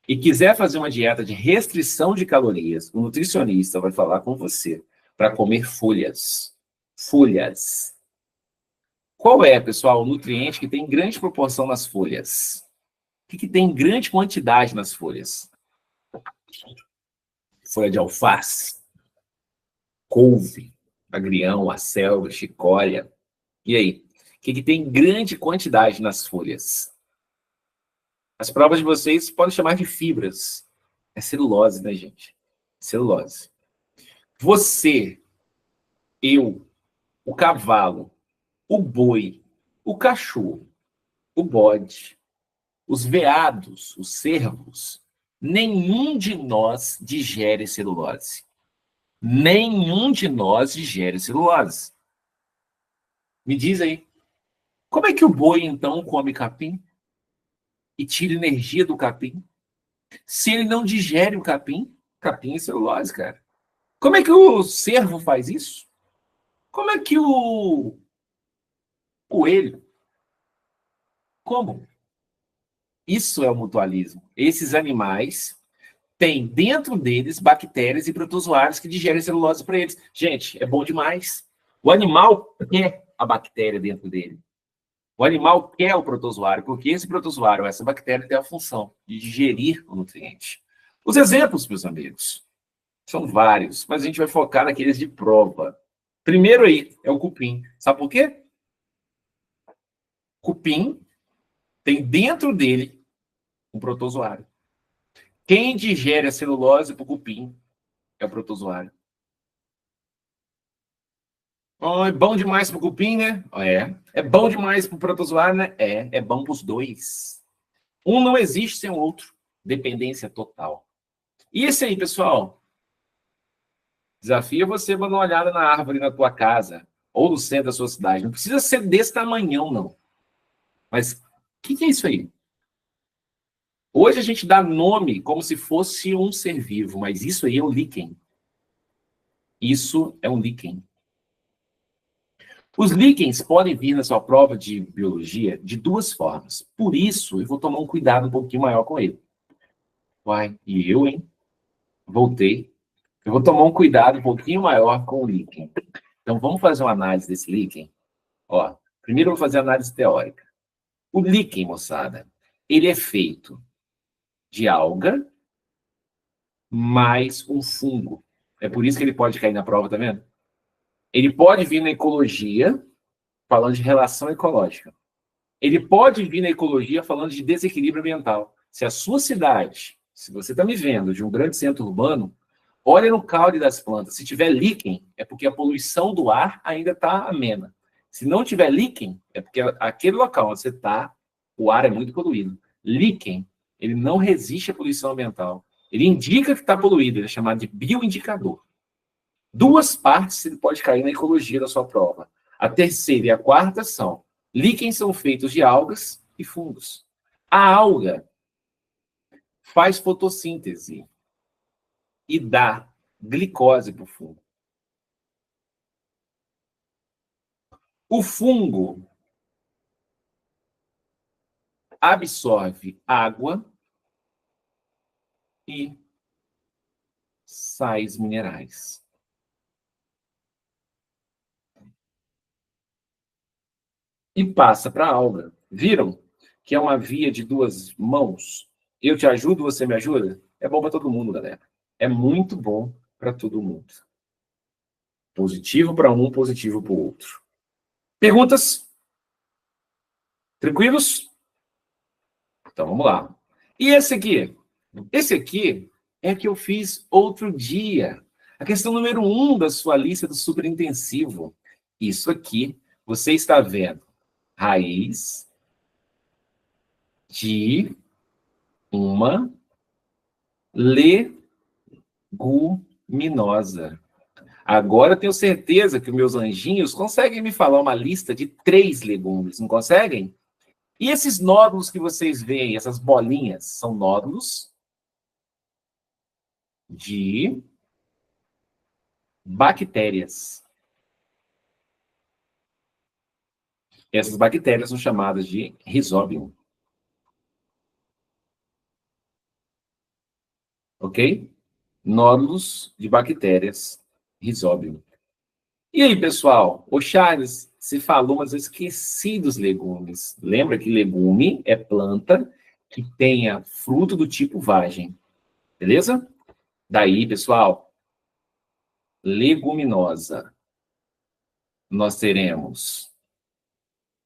e quiser fazer uma dieta de restrição de calorias, o nutricionista vai falar com você para comer folhas. Folhas. Qual é, pessoal, o nutriente que tem grande proporção nas folhas? O que tem grande quantidade nas folhas? Folha de alface, couve, agrião, acelga, chicória. E aí? O que tem grande quantidade nas folhas? As provas de vocês podem chamar de fibras. É celulose, né, gente? Celulose. Você, eu, o cavalo, o boi, o cachorro, o bode, os veados, os cervos, nenhum de nós digere celulose. Nenhum de nós digere celulose. Me diz aí, como é que o boi, então, come capim e tira energia do capim? Se ele não digere o capim, capim é celulose, cara. Como é que o cervo faz isso? Como é que o coelho? Como? Isso é o mutualismo. Esses animais têm dentro deles bactérias e protozoários que digerem celulose para eles. Gente, é bom demais. O animal quer a bactéria dentro dele. O animal quer o protozoário, porque esse protozoário, essa bactéria, tem a função de digerir o nutriente. Os exemplos, meus amigos, são vários, mas a gente vai focar naqueles de prova. Primeiro aí é o cupim. Sabe por quê? Cupim tem dentro dele um protozoário. Quem digere a celulose para o cupim é o protozoário. Oh, é bom demais pro cupim, né? É bom demais pro protozoário, né? É bom pros dois. Um não existe sem o outro. Dependência total. E esse aí, pessoal? Desafia você a dar uma olhada na árvore na tua casa ou no centro da sua cidade. Não precisa ser desse tamanhão, não. Mas o que é isso aí? Hoje a gente dá nome como se fosse um ser vivo, mas isso aí é um líquen. Isso é um líquen. Os líquens podem vir na sua prova de biologia de duas formas. Por isso, eu vou tomar um cuidado um pouquinho maior com ele. Uai, e eu, hein? Voltei. Eu vou tomar um cuidado um pouquinho maior com o líquen. Então, vamos fazer uma análise desse líquen? Ó, primeiro eu vou fazer a análise teórica. O líquen, moçada, ele é feito de alga mais um fungo. É por isso que ele pode cair na prova, tá vendo? Ele pode vir na ecologia, falando de relação ecológica. Ele pode vir na ecologia falando de desequilíbrio ambiental. Se a sua cidade, se você está me vendo de um grande centro urbano, olha no caule das plantas. Se tiver líquen, é porque a poluição do ar ainda está amena. Se não tiver líquen, é porque aquele local onde você está, o ar é muito poluído. Líquen, ele não resiste à poluição ambiental. Ele indica que está poluído, ele é chamado de bioindicador. Duas partes ele pode cair na ecologia da sua prova. A terceira e a quarta são: líquens são feitos de algas e fungos. A alga faz fotossíntese e dá glicose para o fungo. O fungo absorve água e sais minerais. E passa para a alga. Viram que é uma via de duas mãos? Eu te ajudo, você me ajuda? É bom para todo mundo, galera. É muito bom para todo mundo. Positivo para um, positivo para o outro. Perguntas? Tranquilos? Então vamos lá. E esse aqui? Esse aqui é que eu fiz outro dia. A questão número 1 da sua lista do superintensivo. Isso aqui, você está vendo raiz de uma leguminosa. Agora eu tenho certeza que os meus anjinhos conseguem me falar uma lista de 3 legumes, não conseguem? E esses nódulos que vocês veem, essas bolinhas, são nódulos de bactérias. Essas bactérias são chamadas de Rhizobium. Ok? Nódulos de bactérias Rhizobium. E aí, pessoal? O Charles se falou, mas eu esqueci dos legumes. Lembra que legume é planta que tenha fruto do tipo vagem. Beleza? Daí, pessoal, leguminosa. Nós teremos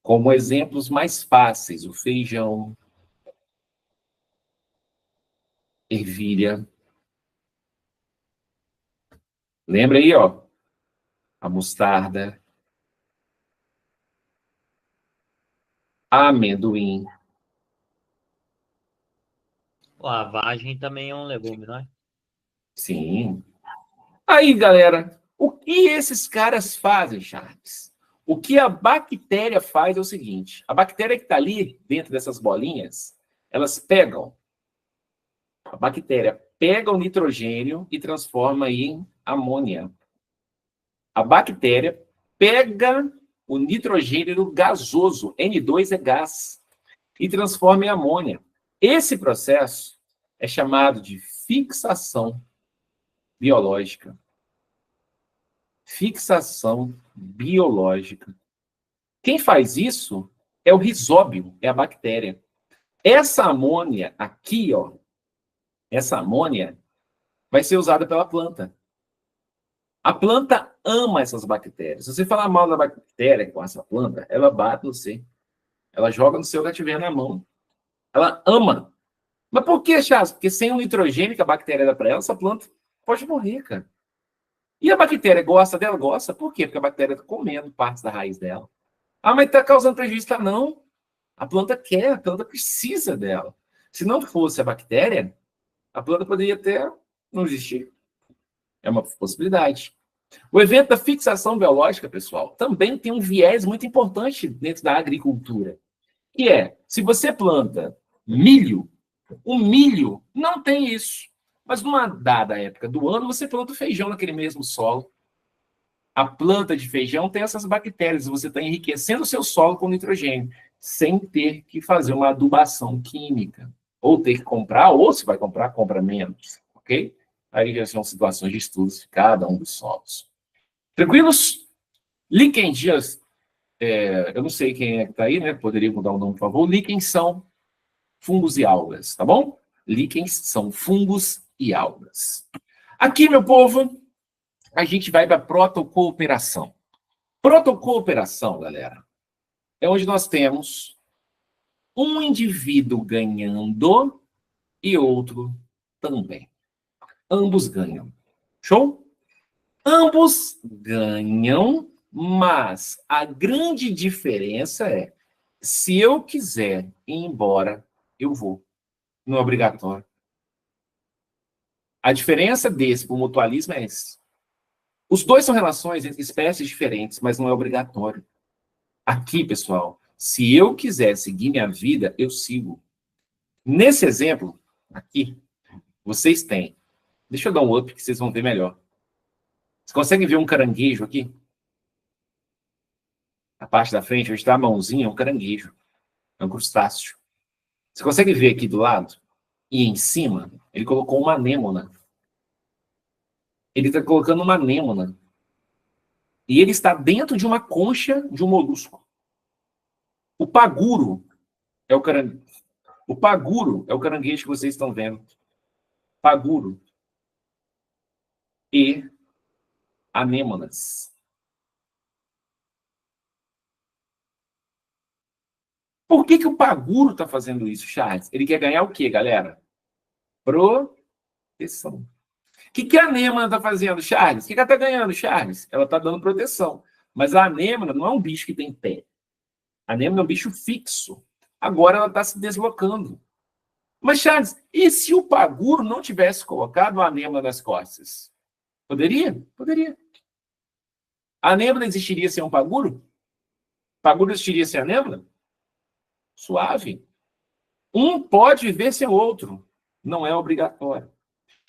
como exemplos mais fáceis o feijão, ervilha. Lembra aí, ó, a mostarda, amendoim. A vagem também é um legume, não é? Sim. Aí, galera, o que esses caras fazem, Charles? O que a bactéria faz é o seguinte: a bactéria que está ali dentro dessas bolinhas, elas pegam, a bactéria pega o nitrogênio e transforma em amônia. A bactéria pega o nitrogênio gasoso, N2 é gás, e transforma em amônia. Esse processo é chamado de fixação biológica. Fixação biológica. Quem faz isso é o rizóbio, é a bactéria. Essa amônia aqui, ó, essa amônia vai ser usada pela planta. A planta ama essas bactérias. Se você falar mal da bactéria com essa planta, ela bate no você. Ela joga no seu cativeiro na mão. Ela ama. Mas por que, Chas? Porque sem o nitrogênio que a bactéria dá para ela, essa planta pode morrer, cara. E a bactéria gosta dela? Gosta. Por quê? Porque a bactéria está comendo partes da raiz dela. Ah, mas está causando prejuízo? Tá, não. A planta quer, a planta precisa dela. Se não fosse a bactéria, a planta poderia até não existir. É uma possibilidade. O evento da fixação biológica, pessoal, também tem um viés muito importante dentro da agricultura, que é, se você planta milho, o milho não tem isso. Mas numa dada época do ano, você planta o feijão naquele mesmo solo. A planta de feijão tem essas bactérias, você está enriquecendo o seu solo com nitrogênio, sem ter que fazer uma adubação química. Ou ter que comprar, ou se vai comprar, compra menos. Ok? Aí já são situações de estudos de cada um dos solos. Tranquilos? Líquens, dias, eu não sei quem é que está aí, né? Poderia mudar o nome, por favor. Líquens são fungos e algas, tá bom? Líquens são fungos e algas. Aqui, meu povo, a gente vai para a protocooperação. Protocooperação, galera, é onde nós temos um indivíduo ganhando e outro também. Ambos ganham. Show? Ambos ganham, mas a grande diferença é, se eu quiser ir embora, eu vou. Não é obrigatório. A diferença desse para o mutualismo é esse. Os dois são relações entre espécies diferentes, mas não é obrigatório. Aqui, pessoal, se eu quiser seguir minha vida, eu sigo. Nesse exemplo, aqui, vocês têm. Deixa eu dar um up que vocês vão ver melhor. Vocês conseguem ver um caranguejo aqui? A parte da frente, onde está a mãozinha, é um caranguejo. É um crustáceo. Você consegue ver aqui do lado? E em cima, ele colocou uma anêmona. Ele está colocando uma anêmona. E ele está dentro de uma concha de um molusco. O paguro é o caranguejo. O paguro é o caranguejo que vocês estão vendo. Paguro. E anêmonas. Por que o paguro está fazendo isso, Charles? Ele quer ganhar o quê, galera? Proteção. O que a anêmona está fazendo, Charles? O que ela está ganhando, Charles? Ela está dando proteção. Mas a anêmona não é um bicho que tem pé. A anêmona é um bicho fixo. Agora ela está se deslocando. Mas, Charles, e se o paguro não tivesse colocado a anêmona nas costas? Poderia? Poderia. A anêmona existiria sem um paguro? Paguro existiria sem anêmona? Suave. Um pode viver sem o outro. Não é obrigatório.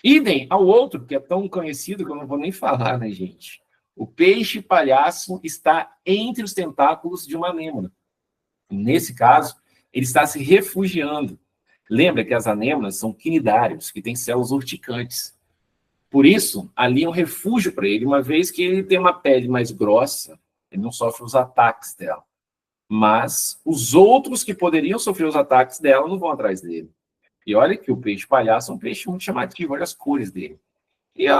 Idem ao outro, que é tão conhecido que eu não vou nem falar, né, gente? O peixe palhaço está entre os tentáculos de uma anêmona. Nesse caso, ele está se refugiando. Lembra que as anêmonas são quinidários, que têm células urticantes. Por isso, ali é um refúgio para ele, uma vez que ele tem uma pele mais grossa, ele não sofre os ataques dela. Mas os outros que poderiam sofrer os ataques dela não vão atrás dele. E olha que o peixe palhaço é um peixe muito chamativo, olha as cores dele. E é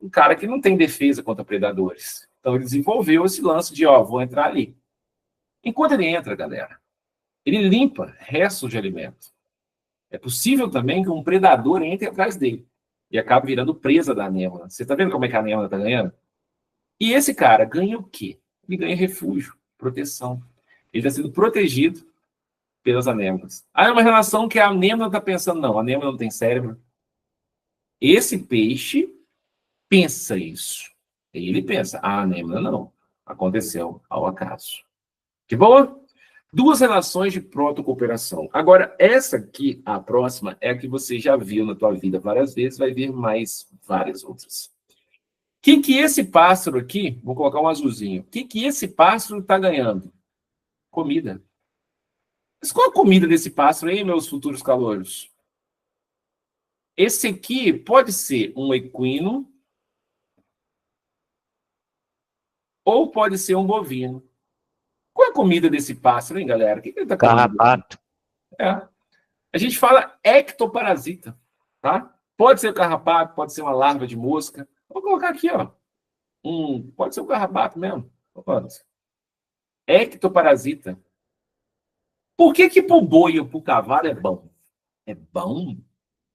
um cara que não tem defesa contra predadores. Então ele desenvolveu esse lance de, vou entrar ali. Enquanto ele entra, galera, ele limpa restos de alimento. É possível também que um predador entre atrás dele e acabe virando presa da anêmona. Você está vendo como é que a anêmona está ganhando? E esse cara ganha o quê? Ele ganha refúgio, proteção. Ele está sendo protegido pelas anêmonas. Aí é uma relação que a anêmona está pensando, não, a anêmona não tem cérebro. Esse peixe pensa isso. E ele pensa, a anêmona não. Aconteceu ao acaso. Que boa? Duas relações de protocooperação. Agora, essa aqui, a próxima, é a que você já viu na tua vida várias vezes, vai ver mais várias outras. O que esse pássaro aqui, vou colocar um azulzinho, o que esse pássaro está ganhando? Comida. Mas qual a comida desse pássaro aí, meus futuros calouros? Esse aqui pode ser um equino ou pode ser um bovino. Qual é a comida desse pássaro, hein, galera? O que ele está comendo? Carrapato. A gente fala ectoparasita, tá? Pode ser o carrapato, pode ser uma larva de mosca. Vou colocar aqui, ó. Pode ser o carrapato mesmo. Ectoparasita. Por que pro boi ou pro cavalo é bom? É bom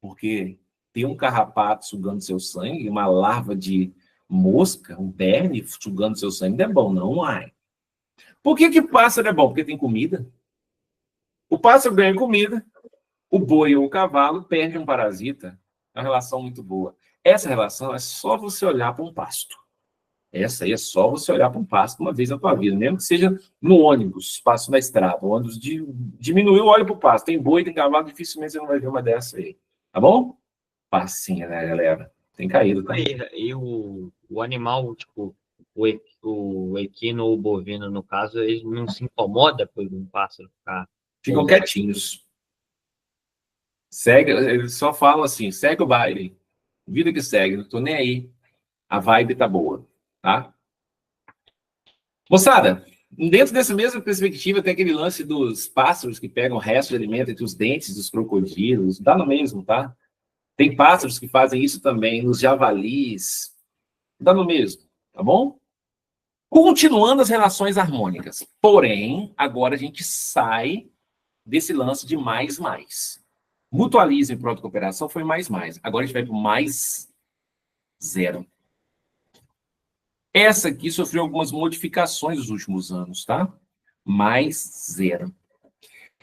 porque tem um carrapato sugando seu sangue, uma larva de Mosca, um verme sugando seu sangue não é bom, não, ai. Por que pássaro é bom? Porque tem comida. O pássaro ganha comida, o boi ou o cavalo perde um parasita. É uma relação muito boa. Essa relação é só você olhar para um pasto. Essa aí é só você olhar para um pasto uma vez na tua vida, mesmo que seja no ônibus, passo na estrada. O ônibus diminuiu, olha para o pasto. Tem boi, tem cavalo, dificilmente você não vai ver uma dessa aí. Tá bom? Passinha, né, galera? Tem caído, tá? E o animal, tipo, o equino ou o bovino, no caso, ele não se incomoda por um pássaro ficar. Ficam quietinhos. Segue, eles só falam assim, segue o baile. Vida que segue, não tô nem aí. A vibe tá boa, tá? Moçada, dentro dessa mesma perspectiva tem aquele lance dos pássaros que pegam o resto de alimento entre os dentes dos crocodilos. Dá no mesmo, tá? Tem pássaros que fazem isso também nos javalis. Dá no mesmo, tá bom? Continuando as relações harmônicas. Porém, agora a gente sai desse lance de mais, mais. Mutualismo e protocooperação foi mais, mais. Agora a gente vai para o mais zero. Essa aqui sofreu algumas modificações nos últimos anos, tá? Mais zero.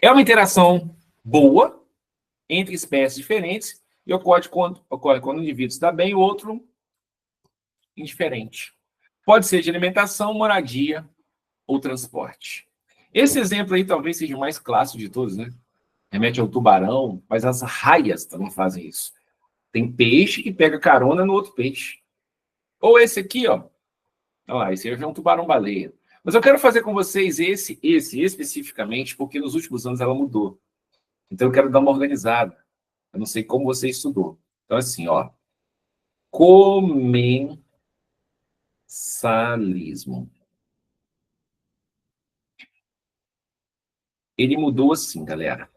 É uma interação boa entre espécies diferentes e ocorre quando o indivíduo está bem e o outro indiferente. Pode ser de alimentação, moradia ou transporte. Esse exemplo aí talvez seja o mais clássico de todos, né? Remete ao tubarão, mas as raias também fazem isso. Tem peixe que pega carona no outro peixe. Ou esse aqui, ó. Olha lá, esse aí é um tubarão-baleia. Mas eu quero fazer com vocês esse especificamente, porque nos últimos anos ela mudou. Então eu quero dar uma organizada. Eu não sei como você estudou. Então, assim, ó. Comensalismo. Ele mudou assim, galera.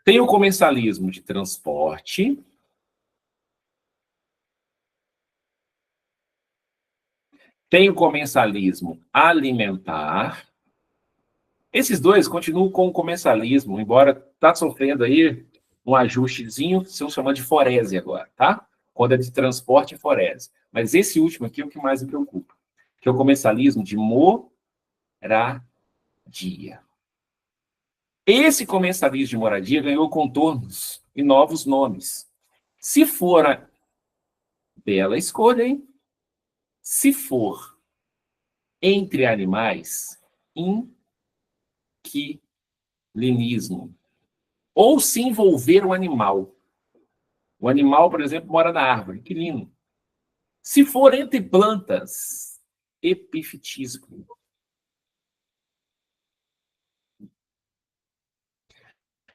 Tem o comensalismo de transporte. Tem o comensalismo alimentar. Esses dois continuam com o comensalismo, embora tá sofrendo aí um ajustezinho, que estão chamando de forese agora, tá? Quando é de transporte e forese. Mas esse último aqui é o que mais me preocupa, que é o comensalismo de moradia. Esse comensalismo de moradia ganhou contornos e novos nomes. Se for a bela escolha, hein? Se for entre animais, inquilinismo. Ou se envolver o animal. O animal, por exemplo, mora na árvore, inquilino. Se for entre plantas, epifitismo.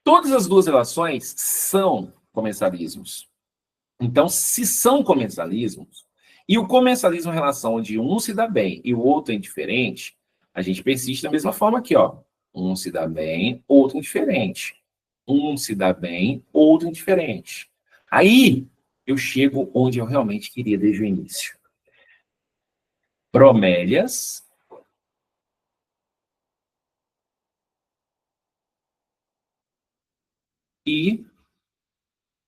Todas as duas relações são comensalismos. Então, se são comensalismos, e o comensalismo é uma relação onde um se dá bem e o outro é indiferente, a gente persiste da mesma forma aqui, ó. Um se dá bem, outro indiferente. Um se dá bem, outro indiferente. Aí, eu chego onde eu realmente queria desde o início. Bromélias e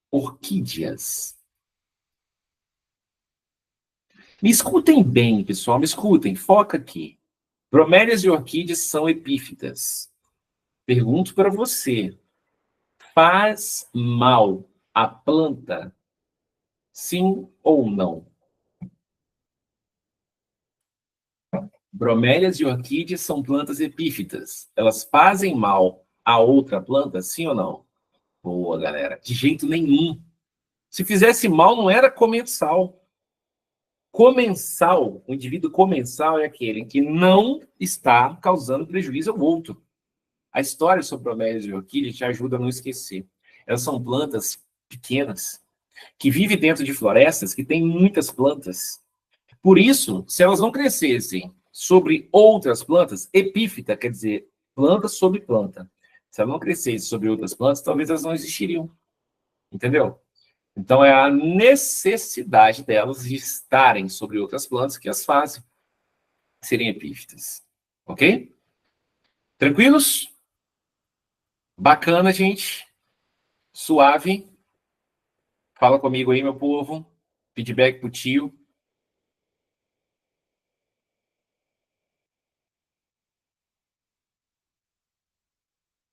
orquídeas. Me escutem bem, pessoal, me escutem, foca aqui. Bromélias e orquídeas são epífitas. Pergunto para você, faz mal à planta? Sim ou não? Bromélias e orquídeas são plantas epífitas. Elas fazem mal a outra planta, sim ou não? Boa, galera. De jeito nenhum. Se fizesse mal, não era comensal. Comensal, o indivíduo comensal é aquele que não está causando prejuízo ao outro. A história sobre bromélias e orquídeas te ajuda a não esquecer. Elas são plantas pequenas, que vivem dentro de florestas que têm muitas plantas. Por isso, se elas não crescessem sobre outras plantas, epífita quer dizer planta sobre planta. Se elas não crescessem sobre outras plantas, talvez elas não existiriam. Entendeu? Então, é a necessidade delas de estarem sobre outras plantas que as fazem serem epífitas. Ok? Tranquilos? Bacana, gente. Suave. Fala comigo aí, meu povo. Feedback pro tio.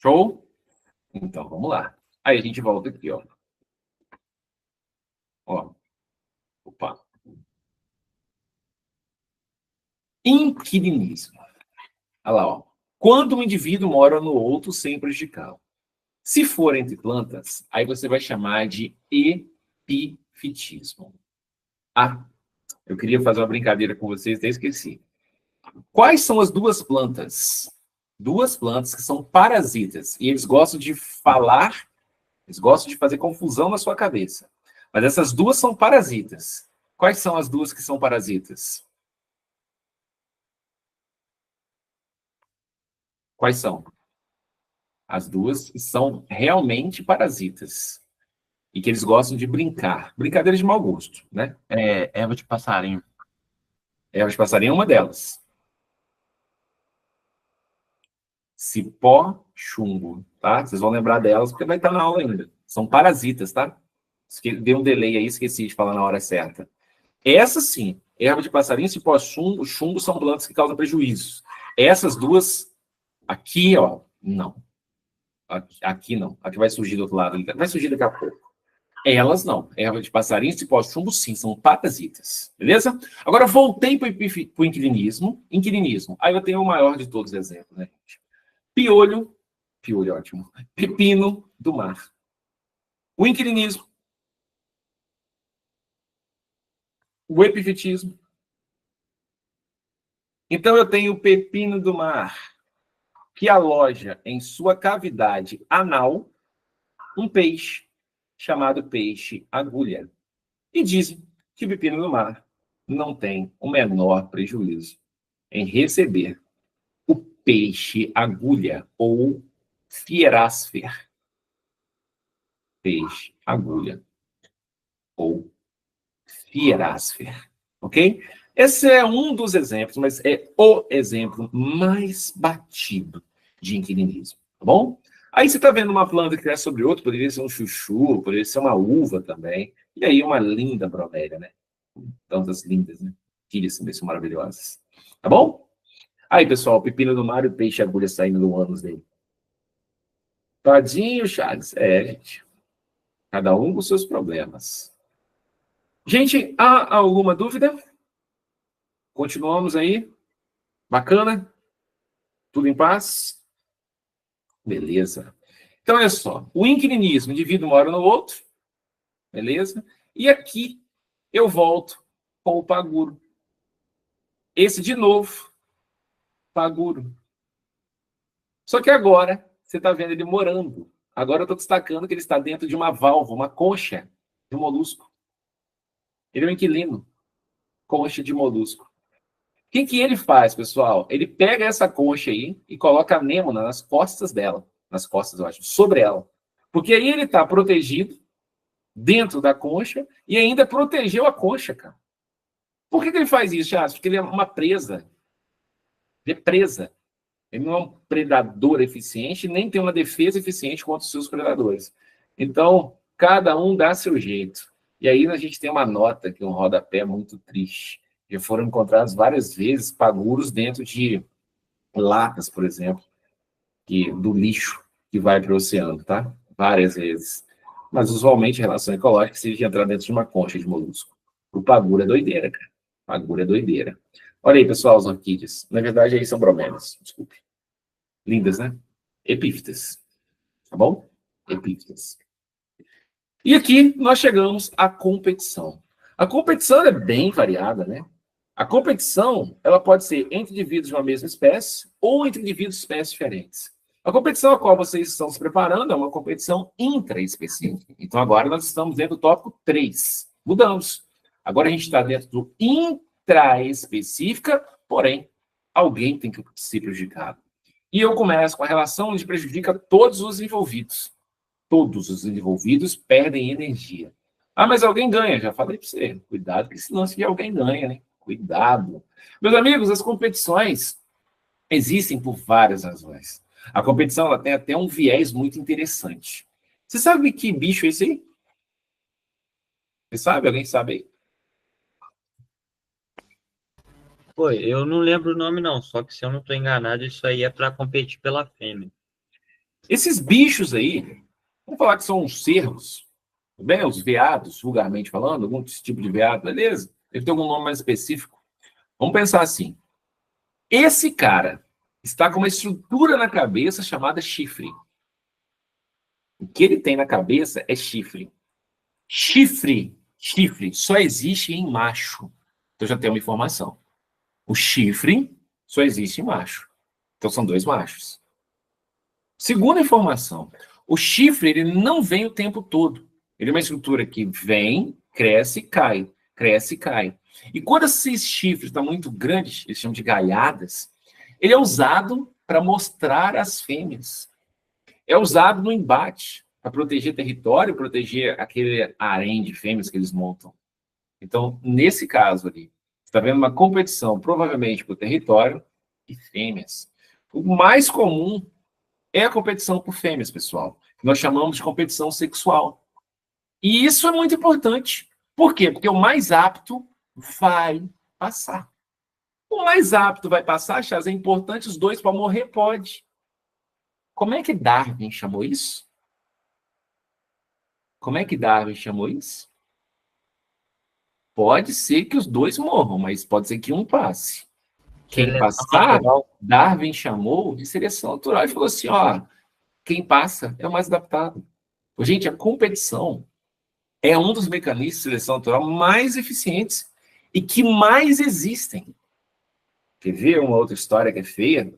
Show? Então, vamos lá. Aí a gente volta aqui, ó. Ó. Opa. Inquilinismo. Olha lá, ó. Quando um indivíduo mora no outro sem prejudicá-lo. Se for entre plantas, aí você vai chamar de epifitismo. Ah, eu queria fazer uma brincadeira com vocês, até esqueci. Quais são as duas plantas? Duas plantas que são parasitas. E eles gostam de falar, eles gostam de fazer confusão na sua cabeça. Mas essas duas são parasitas. Quais são as duas que são parasitas? Quais são? As duas que são realmente parasitas. E que eles gostam de brincar. Brincadeira de mau gosto, né? Erva de passarinho. Erva de passarinho é uma delas. Cipó, chumbo, tá? Vocês vão lembrar delas porque vai estar na aula ainda. São parasitas, tá? Deu um delay aí, esqueci de falar na hora certa. Essa sim, erva de passarinho, cipó, chumbo são plantas que causam prejuízos. Essas duas, aqui, ó, não. Aqui não. Aqui vai surgir do outro lado. Vai surgir daqui a pouco. Elas não. Erva de passarinho, cipó, chumbo, sim, são parasitas. Beleza? Agora, voltei para o inquilinismo. Inquilinismo. Aí eu tenho o maior de todos os exemplos, né, gente? Piolho ótimo. Pepino do mar. O inquilinismo. O epifitismo. Então eu tenho o pepino do mar, que aloja em sua cavidade anal um peixe chamado peixe agulha. E dizem que o pepino do mar não tem o menor prejuízo em receber o peixe agulha ou fierasfer. Peixe agulha ou fierasfer. Ok? Esse é um dos exemplos, mas é o exemplo mais batido de inquilinismo. Tá bom? Aí você está vendo uma planta que cresce sobre outra, poderia ser um chuchu, poderia ser uma uva também. E aí uma linda bromélia, né? Tantas lindas, né? Filhas também são maravilhosas. Tá bom? Aí, pessoal, pepino do mar e peixe agulha saindo do ânus dele. Tadinho, Charles. É, gente. Cada um com seus problemas. Gente, há alguma dúvida? Continuamos aí? Bacana? Tudo em paz? Beleza. Então, olha só. O inquilinismo, o indivíduo mora no outro. Beleza? E aqui eu volto com o paguro. Esse, de novo, paguro. Só que agora, você está vendo ele morando. Agora eu estou destacando que ele está dentro de uma válvula, uma concha de molusco. Ele é um inquilino. Concha de molusco. O que que ele faz, pessoal? Ele pega essa concha aí e coloca a anêmona nas costas dela. Nas costas, eu acho, sobre ela. Porque aí ele está protegido dentro da concha e ainda protegeu a concha, cara. Por que que ele faz isso, Charles? Porque ele é uma presa. Ele é presa. Ele não é um predador eficiente, nem tem uma defesa eficiente contra os seus predadores. Então, cada um dá seu jeito. E aí a gente tem uma nota, que é um rodapé muito triste. Já foram encontrados várias vezes paguros dentro de latas, por exemplo, do lixo que vai para o oceano, tá? Várias vezes. Mas, usualmente, a relação ecológica seria entrar dentro de uma concha de molusco. O paguro é doideira, cara. O paguro é doideira. Olha aí, pessoal, as orquídeas. Na verdade, aí são bromélias. Desculpe. Lindas, né? Epífitas. Tá bom? Epífitas. E aqui nós chegamos à competição. A competição é bem variada, né? A competição, ela pode ser entre indivíduos de uma mesma espécie ou entre indivíduos de espécies diferentes. A competição a qual vocês estão se preparando é uma competição intraespecífica. Então, agora nós estamos dentro do tópico 3. Mudamos. Agora a gente está dentro do intraespecífica, porém, alguém tem que ser prejudicado. E eu começo com a relação onde prejudica todos os envolvidos. Todos os envolvidos perdem energia. Ah, mas alguém ganha. Já falei para você. Cuidado com esse lance de alguém ganha, né? Cuidado. Meus amigos, as competições existem por várias razões. A competição ela tem até um viés muito interessante. Você sabe que bicho é esse aí? Você sabe? Alguém sabe aí? Pô, eu não lembro o nome não, só que se eu não estou enganado, isso aí é para competir pela fêmea. Esses bichos aí, vamos falar que são os cervos, bem, os veados, vulgarmente falando, algum tipo de veado, beleza. Ele tem algum nome mais específico. Vamos pensar assim. Esse cara está com uma estrutura na cabeça chamada chifre. O que ele tem na cabeça é chifre. Chifre só existe em macho. Então já tem uma informação. O chifre só existe em macho. Então são 2 machos. Segunda informação. O chifre ele não vem o tempo todo. Ele é uma estrutura que vem, cresce e cai. Cresce e cai. E quando esses chifres estão muito grandes, eles chamam de gaiadas, ele é usado para mostrar as fêmeas. É usado no embate, para proteger território, proteger aquele harém de fêmeas que eles montam. Então, nesse caso ali, você está vendo uma competição, provavelmente por território e fêmeas. O mais comum é a competição por fêmeas, pessoal. Que nós chamamos de competição sexual. E isso é muito importante. Por quê? Porque o mais apto vai passar. O mais apto vai passar, Chaz, é importante os 2 para morrer? Pode. Como é que Darwin chamou isso? Como é que Darwin chamou isso? Pode ser que os 2 morram, mas pode ser que um passe. Quem passar, Darwin chamou de seleção natural e falou assim, ó, quem passa é o mais adaptado. Gente, a competição é um dos mecanismos de seleção natural mais eficientes e que mais existem. Quer ver uma outra história que é feia?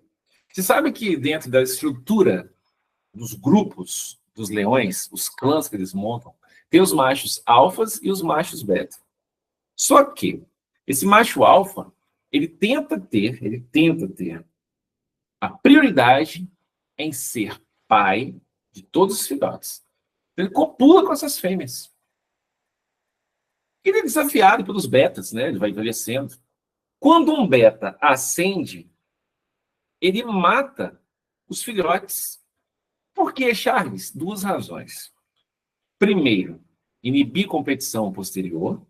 Você sabe que dentro da estrutura dos grupos dos leões, os clãs que eles montam, tem os machos alfas e os machos beta. Só que esse macho alfa, ele tenta ter a prioridade em ser pai de todos os filhotes. Ele copula com essas fêmeas. Ele é desafiado pelos betas, né? Ele vai envelhecendo. Quando um beta ascende, ele mata os filhotes. Por quê, Charles? 2 razões. Primeiro, inibir competição posterior.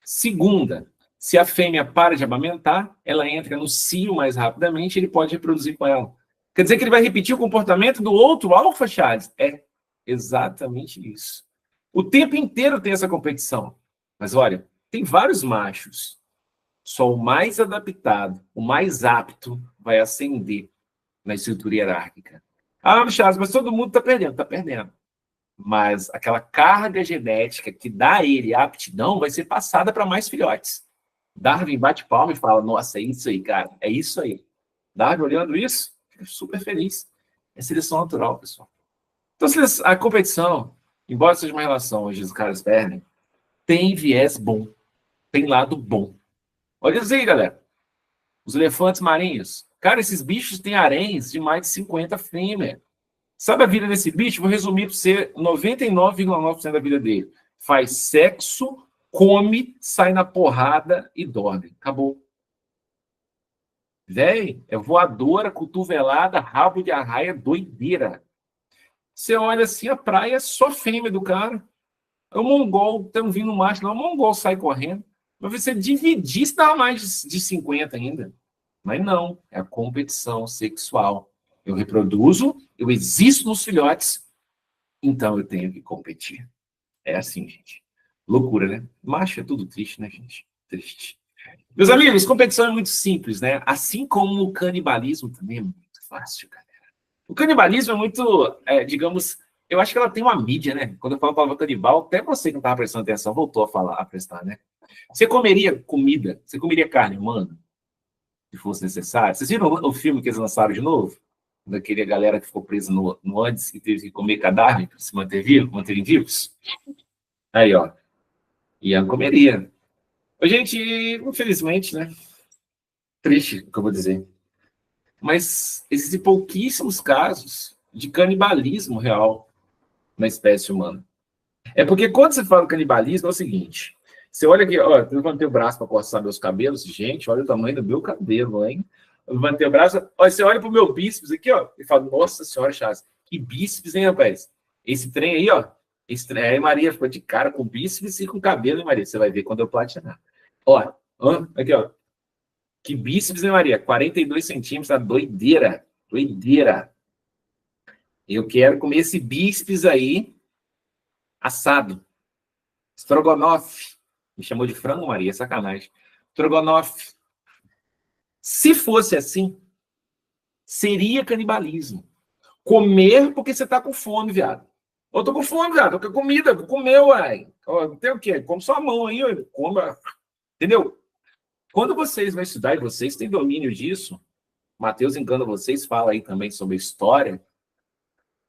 Segunda, se a fêmea para de amamentar, ela entra no cio mais rapidamente e ele pode reproduzir com ela. Quer dizer que ele vai repetir o comportamento do outro alfa, Charles? É exatamente isso. O tempo inteiro tem essa competição. Mas olha, tem vários machos. Só o mais adaptado, o mais apto, vai ascender na estrutura hierárquica. Ah, Charles, mas todo mundo está perdendo. Está perdendo. Mas aquela carga genética que dá a ele a aptidão vai ser passada para mais filhotes. Darwin bate palma e fala, nossa, é isso aí, cara. É isso aí. Darwin, olhando isso, fica super feliz. É seleção natural, pessoal. Então, a competição, embora seja uma relação onde os caras perdem, tem viés bom. Tem lado bom. Olha isso aí, galera. Os elefantes marinhos. Cara, esses bichos têm haréns de mais de 50 fêmeas. Sabe a vida desse bicho? Vou resumir para você 99,9% da vida dele. Faz sexo, come, sai na porrada e dorme. Acabou. Véi, é voadora, cotovelada, rabo de arraia, doideira. Você olha assim, a praia é só fêmea do cara. É o mongol, estão vindo macho, não, o mongol sai correndo. Mas você dividir, se dá mais de 50 ainda. Mas não, é a competição sexual. Eu reproduzo, eu existo nos filhotes, então eu tenho que competir. É assim, gente. Loucura, né? Macho é tudo triste, né, gente? Triste. Meus amigos, competição é muito simples, né? Assim como o canibalismo também é muito fácil, galera. O canibalismo é muito, digamos, eu acho que ela tem uma mídia, né? Quando eu falo a palavra canibal, até você que não estava prestando atenção voltou a prestar, né? Você comeria comida, você comeria carne humana, se fosse necessário? Vocês viram o filme que eles lançaram de novo? Daquele galera que ficou presa no Andes e teve que comer cadáver para se manterem vivos? Aí, ó. Ian comeria. Gente, infelizmente, né? Triste o que eu vou dizer. Mas existem pouquíssimos casos de canibalismo real na espécie humana. É porque quando você fala canibalismo, é o seguinte. Você olha aqui, ó, eu levantei o braço para coçar meus cabelos. Gente, olha o tamanho do meu cabelo, hein? Eu levantei o braço, ó, você olha pro meu bíceps aqui, ó, e fala, nossa senhora, Chaz, que bíceps, hein, rapaz? Esse trem aí, ó, esse trem aí, Maria, ficou de cara com bíceps e com cabelo, hein, Maria? Você vai ver quando eu platinar. Ó, aqui, ó, que bíceps, hein, Maria? 42 centímetros, tá doideira, doideira. Eu quero comer esse bíceps aí assado. Strogonoff. Me chamou de frango, Maria, sacanagem. Strogonoff. Se fosse assim, seria canibalismo. Comer porque você tá com fome, viado. Eu tô com fome, viado. Eu quero comida, vou comer, uai. Tem o quê? Come sua mão aí, coma. Entendeu? Quando vocês vão estudar, e vocês têm domínio disso, Mateus engana vocês, fala aí também sobre história,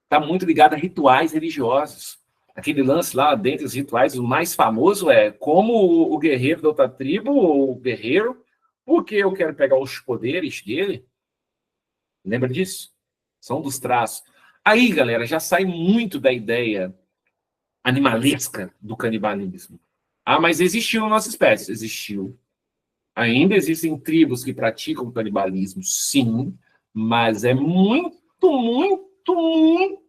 está muito ligado a rituais religiosos. Aquele lance lá, dentre os rituais, o mais famoso é como o guerreiro da outra tribo, ou o guerreiro, porque eu quero pegar os poderes dele. Lembra disso? São dos traços. Aí, galera, já sai muito da ideia animalesca do canibalismo. Ah, mas existiu na nossa espécie. Existiu. Ainda existem tribos que praticam canibalismo, sim, mas é muito, muito, muito,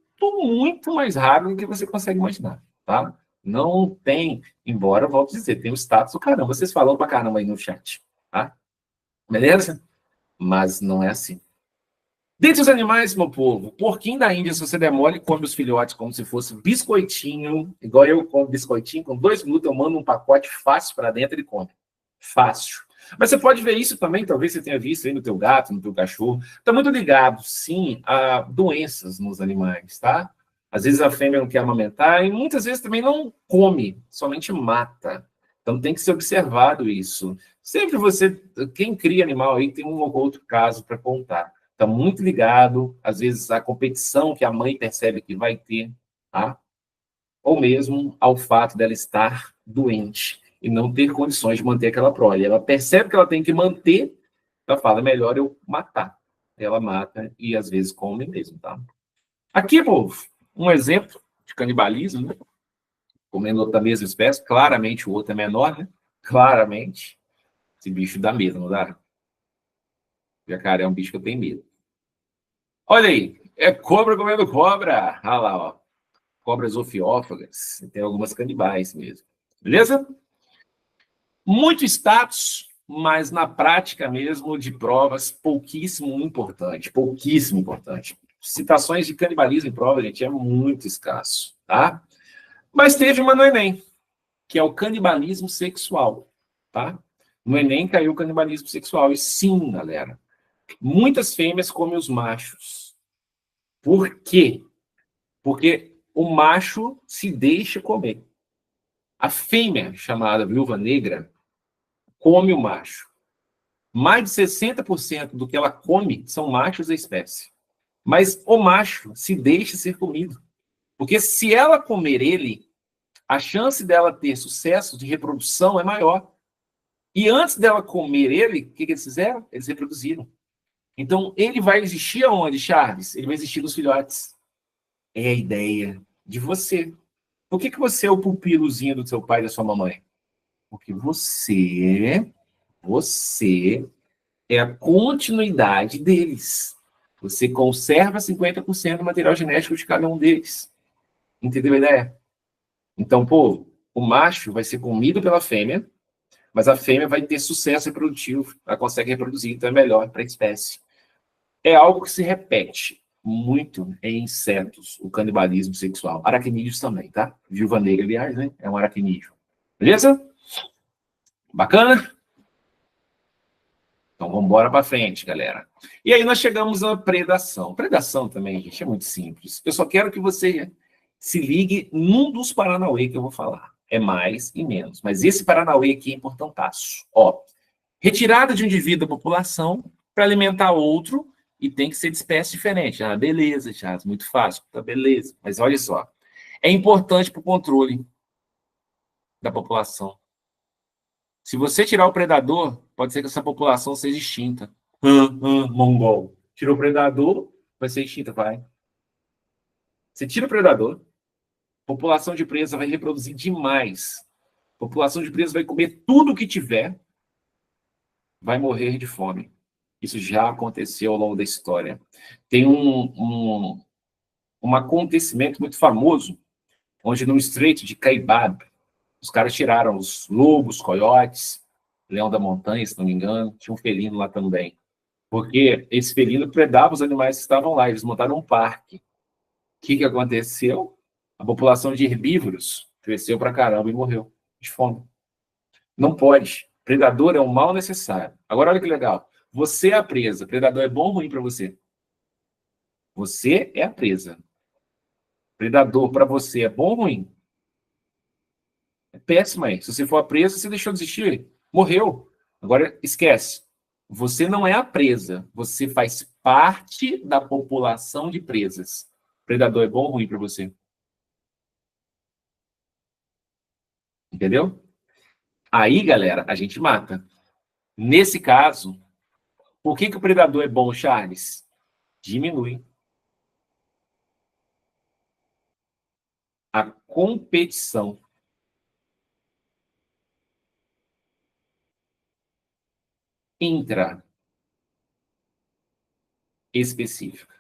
muito mais raro do que você consegue imaginar, tá? Não tem, embora, volto a dizer, tem o status do caramba. Vocês falam pra caramba aí no chat, tá? Beleza? Mas não é assim. Dentre os animais, meu povo, porquinho da Índia, se você der mole, come os filhotes como se fosse biscoitinho, igual eu como biscoitinho, com 2 minutos eu mando um pacote fácil para dentro, ele come. Fácil. Mas você pode ver isso também, talvez você tenha visto aí no teu gato, no teu cachorro. Está muito ligado, sim, a doenças nos animais, tá? Às vezes a fêmea não quer amamentar e muitas vezes também não come, somente mata. Então tem que ser observado isso. Sempre você, quem cria animal aí, tem um ou outro caso para contar. Está muito ligado, às vezes, à competição que a mãe percebe que vai ter, tá? Ou mesmo ao fato dela estar doente e não ter condições de manter aquela prole. Ela percebe que ela tem que manter, ela fala, é melhor eu matar. Ela mata e, às vezes, come mesmo, tá? Aqui, povo, um exemplo de canibalismo, né? Comendo outra mesma espécie, claramente o outro é menor, né? Claramente. Esse bicho dá medo, não dá? Jacaré é um bicho que eu tenho medo. Olha aí, é cobra comendo cobra. Olha lá, ó. Cobras ofiófagas. Tem algumas canibais mesmo. Beleza? Muito status, mas na prática mesmo de provas pouquíssimo importante. Pouquíssimo importante. Citações de canibalismo em prova, gente, é muito escasso, tá? Mas teve uma no Enem, que é o canibalismo sexual, tá? No Enem caiu o canibalismo sexual. E sim, galera, muitas fêmeas comem os machos. Por quê? Porque o macho se deixa comer. A fêmea, chamada viúva negra, come o macho. Mais de 60% do que ela come são machos da espécie. Mas o macho se deixa ser comido. Porque se ela comer ele, a chance dela ter sucesso de reprodução é maior. E antes dela comer ele, o que eles fizeram? Eles reproduziram. Então, ele vai existir aonde, Charles? Ele vai existir nos filhotes. É a ideia de você. Por que você é o pupilozinho do seu pai e da sua mamãe? Porque você é a continuidade deles. Você conserva 50% do material genético de cada um deles. Entendeu a ideia? Então, pô, o macho vai ser comido pela fêmea, mas a fêmea vai ter sucesso reprodutivo. Ela consegue reproduzir, então é melhor para a espécie. É algo que se repete muito em insetos, o canibalismo sexual. Aracnídeos também, tá? Viúva negra, aliás, né? É um aracnídeo. Beleza? Bacana? Então, vamos embora para frente, galera. E aí nós chegamos à predação. Predação também, gente, é muito simples. Eu só quero que você se ligue num dos paranauê que eu vou falar. É mais e menos. Mas esse paranauê aqui é importantaço. Ó, retirada de um indivíduo da população para alimentar outro e tem que ser de espécie diferente. Ah, beleza, Charles, muito fácil. Tá, beleza. Mas olha só. É importante para o controle da população. Se você tirar o predador, pode ser que essa população seja extinta. Mongol. Tirou o predador, vai ser extinta, vai. Você tira o predador, a população de presa vai reproduzir demais. A população de presa vai comer tudo que tiver, vai morrer de fome. Isso já aconteceu ao longo da história. Tem um acontecimento muito famoso, onde no Estreito de Caibab, os caras tiraram os lobos, coiotes, leão da montanha, se não me engano, tinha um felino lá também. Porque esse felino predava os animais que estavam lá, eles montaram um parque. que aconteceu? A população de herbívoros cresceu pra caramba e morreu de fome. Não pode. Predador é um mal necessário. Agora, olha que legal. Você é a presa. Predador é bom ou ruim para você? Você é a presa. Predador para você é bom ou ruim? É péssimo aí. Se você for a presa, você deixou de existir. Morreu. Agora, esquece. Você não é a presa. Você faz parte da população de presas. Predador é bom ou ruim para você? Entendeu? Aí, galera, a gente mata. Nesse caso, por que o predador é bom, Charles? Diminui a competição. Intra-específica.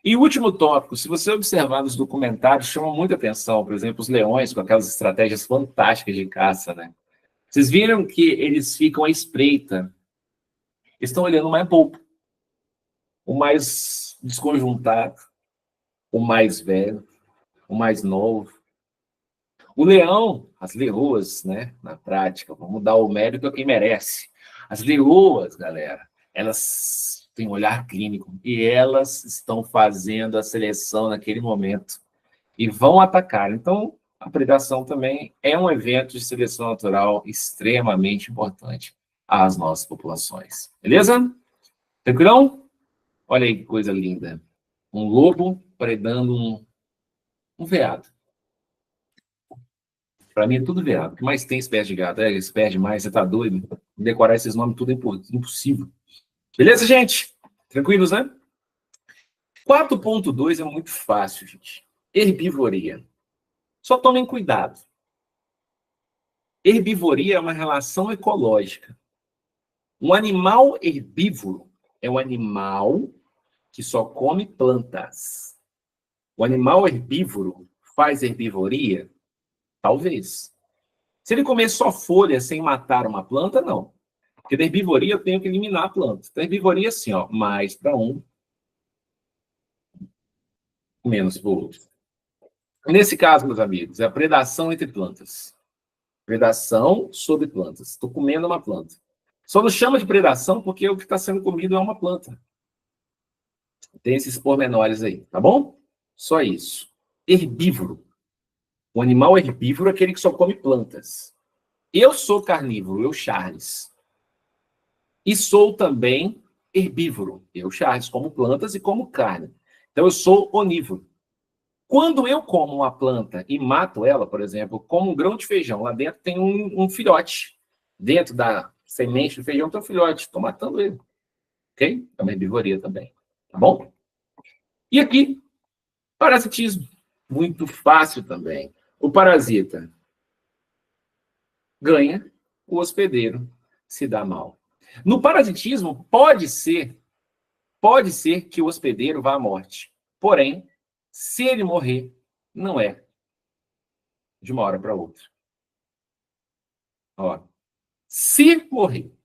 E o último tópico, se você observar nos documentários, chama muita atenção, por exemplo, os leões com aquelas estratégias fantásticas de caça, né? Vocês viram que eles ficam à espreita, estão olhando o mais bobo, o mais desconjuntado, o mais velho, o mais novo. O leão, as leoas, né, na prática, vamos dar o mérito a quem merece. As leoas, galera, elas têm um olhar clínico e elas estão fazendo a seleção naquele momento e vão atacar. Então, a predação também é um evento de seleção natural extremamente importante às nossas populações. Beleza? Tranquilão? Olha aí que coisa linda. Um lobo predando um veado. Para mim é tudo veado. O que mais tem espécie de gado? Espécie demais, você tá doido? Decorar esses nomes tudo é impossível. Beleza, gente? Tranquilos, né? 4.2 é muito fácil, gente. Herbivoria. Só tomem cuidado. Herbivoria é uma relação ecológica. Um animal herbívoro é um animal que só come plantas. O animal herbívoro faz herbivoria? Talvez. Se ele comer só folha sem matar uma planta, não. Porque da herbivoria eu tenho que eliminar a planta. Então, herbivoria assim, ó, mais para um, menos para o outro. Nesse caso, meus amigos, é a predação entre plantas. Predação sobre plantas. Estou comendo uma planta. Só não chama de predação porque o que está sendo comido é uma planta. Tem esses pormenores aí, tá bom? Só isso. Herbívoro. O animal herbívoro é aquele que só come plantas. Eu sou carnívoro, eu, Charles. E sou também herbívoro. Eu, Charles, como plantas e como carne. Então, eu sou onívoro. Quando eu como uma planta e mato ela, por exemplo, como um grão de feijão, lá dentro tem um filhote. Dentro da semente do feijão tem um filhote. Estou matando ele. Ok? É uma herbivoria também. Tá bom? E aqui, parasitismo. Muito fácil também. O parasita ganha, o hospedeiro se dá mal. No parasitismo, pode ser que o hospedeiro vá à morte. Porém, se ele morrer, não é de uma hora para outra. Ó, se morrer,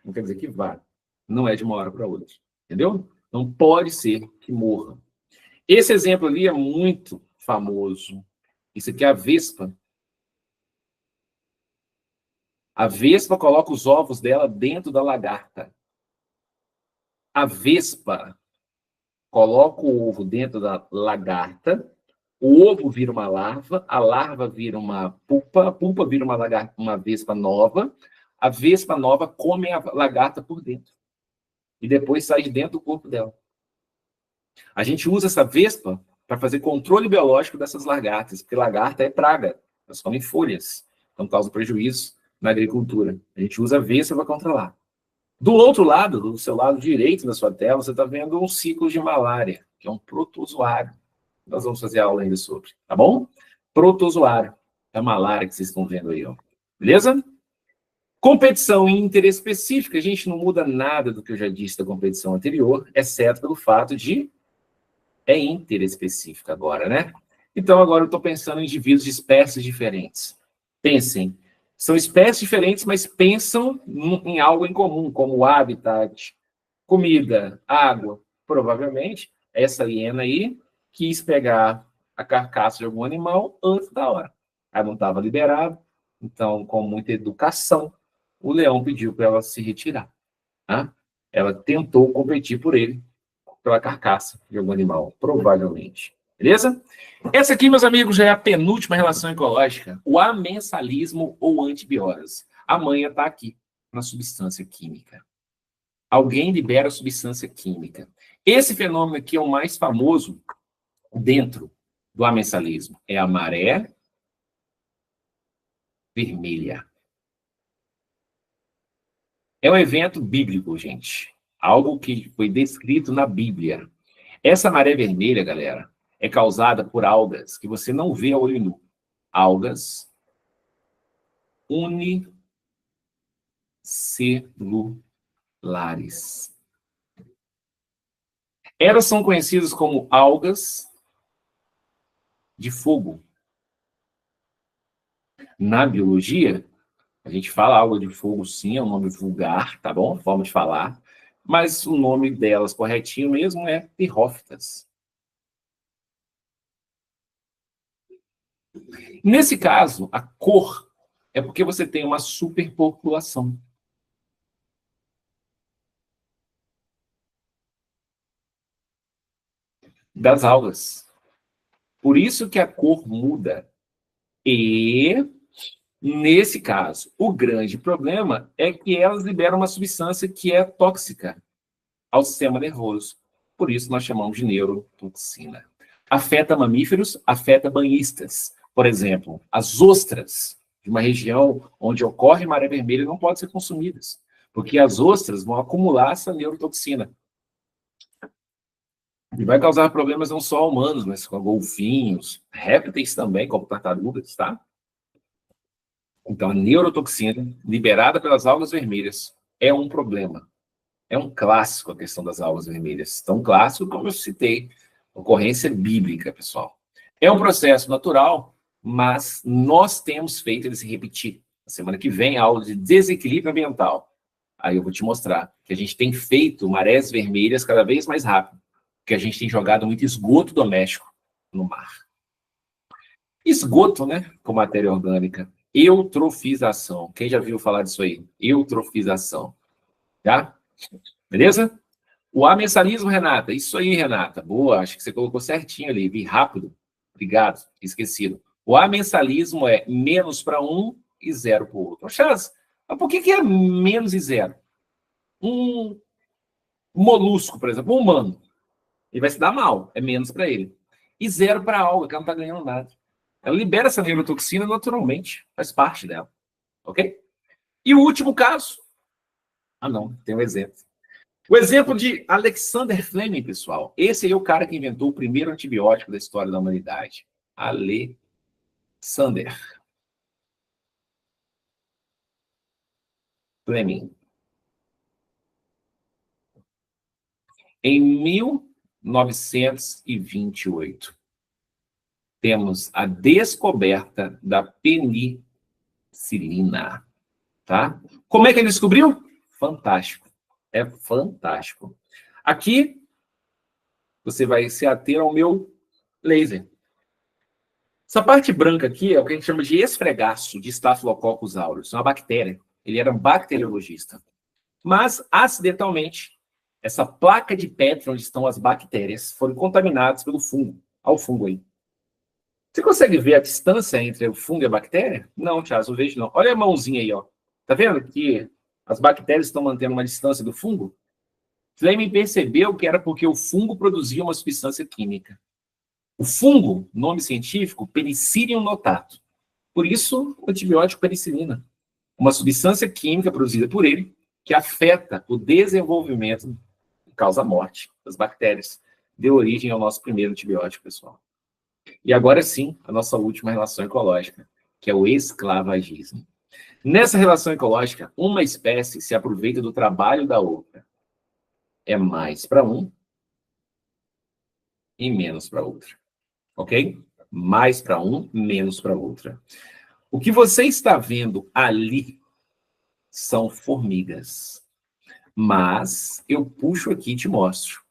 não quer dizer que vá, não é de uma hora para outra. Entendeu? Não pode ser que morra. Esse exemplo ali é muito famoso. Isso aqui é a vespa. A vespa coloca os ovos dela dentro da lagarta. A vespa coloca o ovo dentro da lagarta, o ovo vira uma larva, a larva vira uma pupa, a pupa vira uma vespa nova, a vespa nova come a lagarta por dentro. E depois sai de dentro do corpo dela. A gente usa essa vespa para fazer controle biológico dessas lagartas, porque lagarta é praga, elas comem folhas, então causa prejuízo na agricultura. A gente usa a vespa para controlar. Do outro lado, do seu lado direito da sua tela, você está vendo um ciclo de malária, que é um protozoário. Nós vamos fazer aula ainda sobre, tá bom? Protozoário. É a malária que vocês estão vendo aí, ó. Beleza? Competição interespecífica, a gente não muda nada do que eu já disse da competição anterior, exceto pelo fato de é interespecífica agora, né? Então, agora eu estou pensando em indivíduos de espécies diferentes. Pensem, São espécies diferentes, mas pensam em algo em comum, como habitat, comida, água. Provavelmente, essa hiena aí quis pegar a carcaça de algum animal antes da hora. Aí não estava liberado, então, com muita educação, o leão pediu para ela se retirar. Tá? Ela tentou competir por ele, pela carcaça de algum animal, provavelmente. Beleza? Essa aqui, meus amigos, já é a penúltima relação ecológica, o amensalismo ou antibiose. A manha está aqui, na substância química. Alguém libera a substância química. Esse fenômeno aqui é o mais famoso dentro do amensalismo. É a maré vermelha. É um evento bíblico, gente. Algo que foi descrito na Bíblia. Essa maré vermelha, galera, é causada por algas que você não vê a olho nu. Algas unicelulares. Elas são conhecidas como algas de fogo. Na biologia, a gente fala alga de fogo, sim, é um nome vulgar, tá bom? Forma de falar. Mas o nome delas corretinho mesmo é pirrófitas. Nesse caso, a cor é porque você tem uma superpopulação. Das algas. Por isso que a cor muda. E, nesse caso, o grande problema é que elas liberam uma substância que é tóxica ao sistema nervoso. Por isso nós chamamos de neurotoxina. Afeta mamíferos, afeta banhistas. Por exemplo, as ostras de uma região onde ocorre maré vermelha não podem ser consumidas, porque as ostras vão acumular essa neurotoxina. E vai causar problemas não só a humanos, mas com golfinhos, répteis também, como tartarugas, tá? Então, a neurotoxina liberada pelas algas vermelhas é um problema. É um clássico a questão das algas vermelhas. Tão clássico como eu citei, ocorrência bíblica, pessoal. É um processo natural, mas nós temos feito ele se repetir. Na semana que vem, aula de desequilíbrio ambiental. Aí eu vou te mostrar que a gente tem feito marés vermelhas cada vez mais rápido, porque a gente tem jogado muito esgoto doméstico no mar. Esgoto, né, com matéria orgânica. Eutrofização. Quem já viu falar disso aí? Eutrofização. Tá? Beleza? O amensalismo, Renata. Isso aí, Renata. Boa, acho que você colocou certinho ali. Vi rápido. Obrigado. Esquecido. O amensalismo é menos para um e zero para o outro. Chaz, mas por que é menos e zero? Um molusco, por exemplo, um humano, ele vai se dar mal. É menos para ele. E zero para a alga, que ela não está ganhando nada. Ela libera essa neurotoxina naturalmente. Faz parte dela. Ok? E o último caso. Ah, não. Tem um exemplo. O exemplo de Alexander Fleming, pessoal. Esse aí é o cara que inventou o primeiro antibiótico da história da humanidade. Alexander. Fleming. Em 1928, temos a descoberta da penicilina. Tá? Como é que ele descobriu? Fantástico. É fantástico. Aqui, você vai se ater ao meu laser. Essa parte branca aqui é o que a gente chama de esfregaço de Staphylococcus aureus, uma bactéria. Ele era um bacteriologista. Mas, acidentalmente, essa placa de Petri onde estão as bactérias foram contaminadas pelo fungo. Olha o fungo aí. Você consegue ver a distância entre o fungo e a bactéria? Não, Charles, não vejo não. Olha a mãozinha aí, ó. Tá vendo que as bactérias estão mantendo uma distância do fungo? Fleming percebeu que era porque o fungo produzia uma substância química. O fungo, nome científico, Penicillium notatum. Por isso, o antibiótico penicilina. Uma substância química produzida por ele que afeta o desenvolvimento e causa a morte das bactérias. Deu origem ao nosso primeiro antibiótico, pessoal. E agora sim, a nossa última relação ecológica, que é o esclavagismo. Nessa relação ecológica, uma espécie se aproveita do trabalho da outra. É mais para um e menos para outra. Ok? Mais para um, menos para outra. O que você está vendo ali são formigas. Mas eu puxo aqui e te mostro.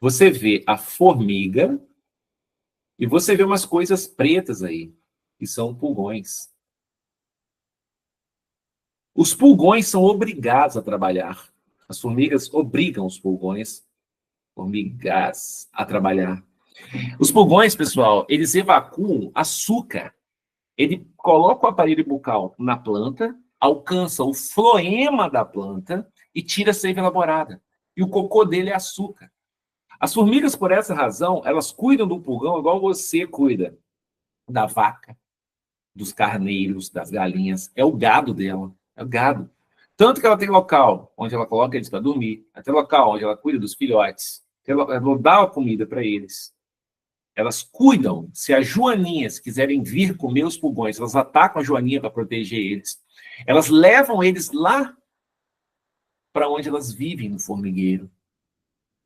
Você vê a formiga e você vê umas coisas pretas aí, que são pulgões. Os pulgões são obrigados a trabalhar. As formigas obrigam os pulgões, formigas, a trabalhar. Os pulgões, pessoal, eles evacuam açúcar. Ele coloca o aparelho bucal na planta, alcança o floema da planta e tira a seiva elaborada. E o cocô dele é açúcar. As formigas, por essa razão, elas cuidam do pulgão igual você cuida da vaca, dos carneiros, das galinhas. É o gado dela, é o gado. Tanto que ela tem local onde ela coloca eles para dormir, até local onde ela cuida dos filhotes, ela dá a comida para eles. Elas cuidam. Se as joaninhas quiserem vir comer os pulgões, elas atacam a joaninha para proteger eles. Elas levam eles lá para onde elas vivem, no formigueiro.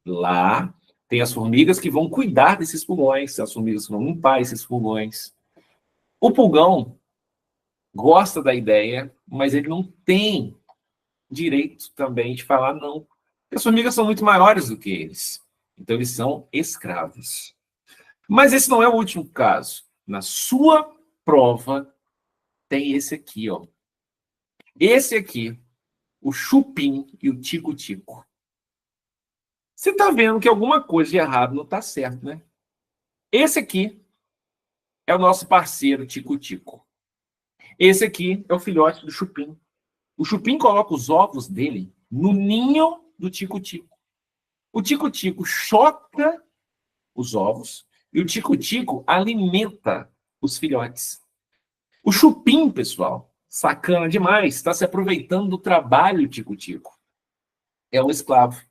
Lá tem as formigas que vão cuidar desses pulgões, as formigas que vão limpar esses pulgões. O pulgão gosta da ideia, mas ele não tem direito também de falar não. Porque as formigas são muito maiores do que eles. Então, eles são escravos. Mas esse não é o último caso. Na sua prova, tem esse aqui, ó. Esse aqui, o chupim e o tico-tico. Você está vendo que alguma coisa de errado não está certo, né? Esse aqui é o nosso parceiro tico-tico. Esse aqui é o filhote do chupim. O chupim coloca os ovos dele no ninho do tico-tico. O tico-tico choca os ovos e o tico-tico alimenta os filhotes. O chupim, pessoal, sacana demais, está se aproveitando do trabalho tico-tico. É um escravo.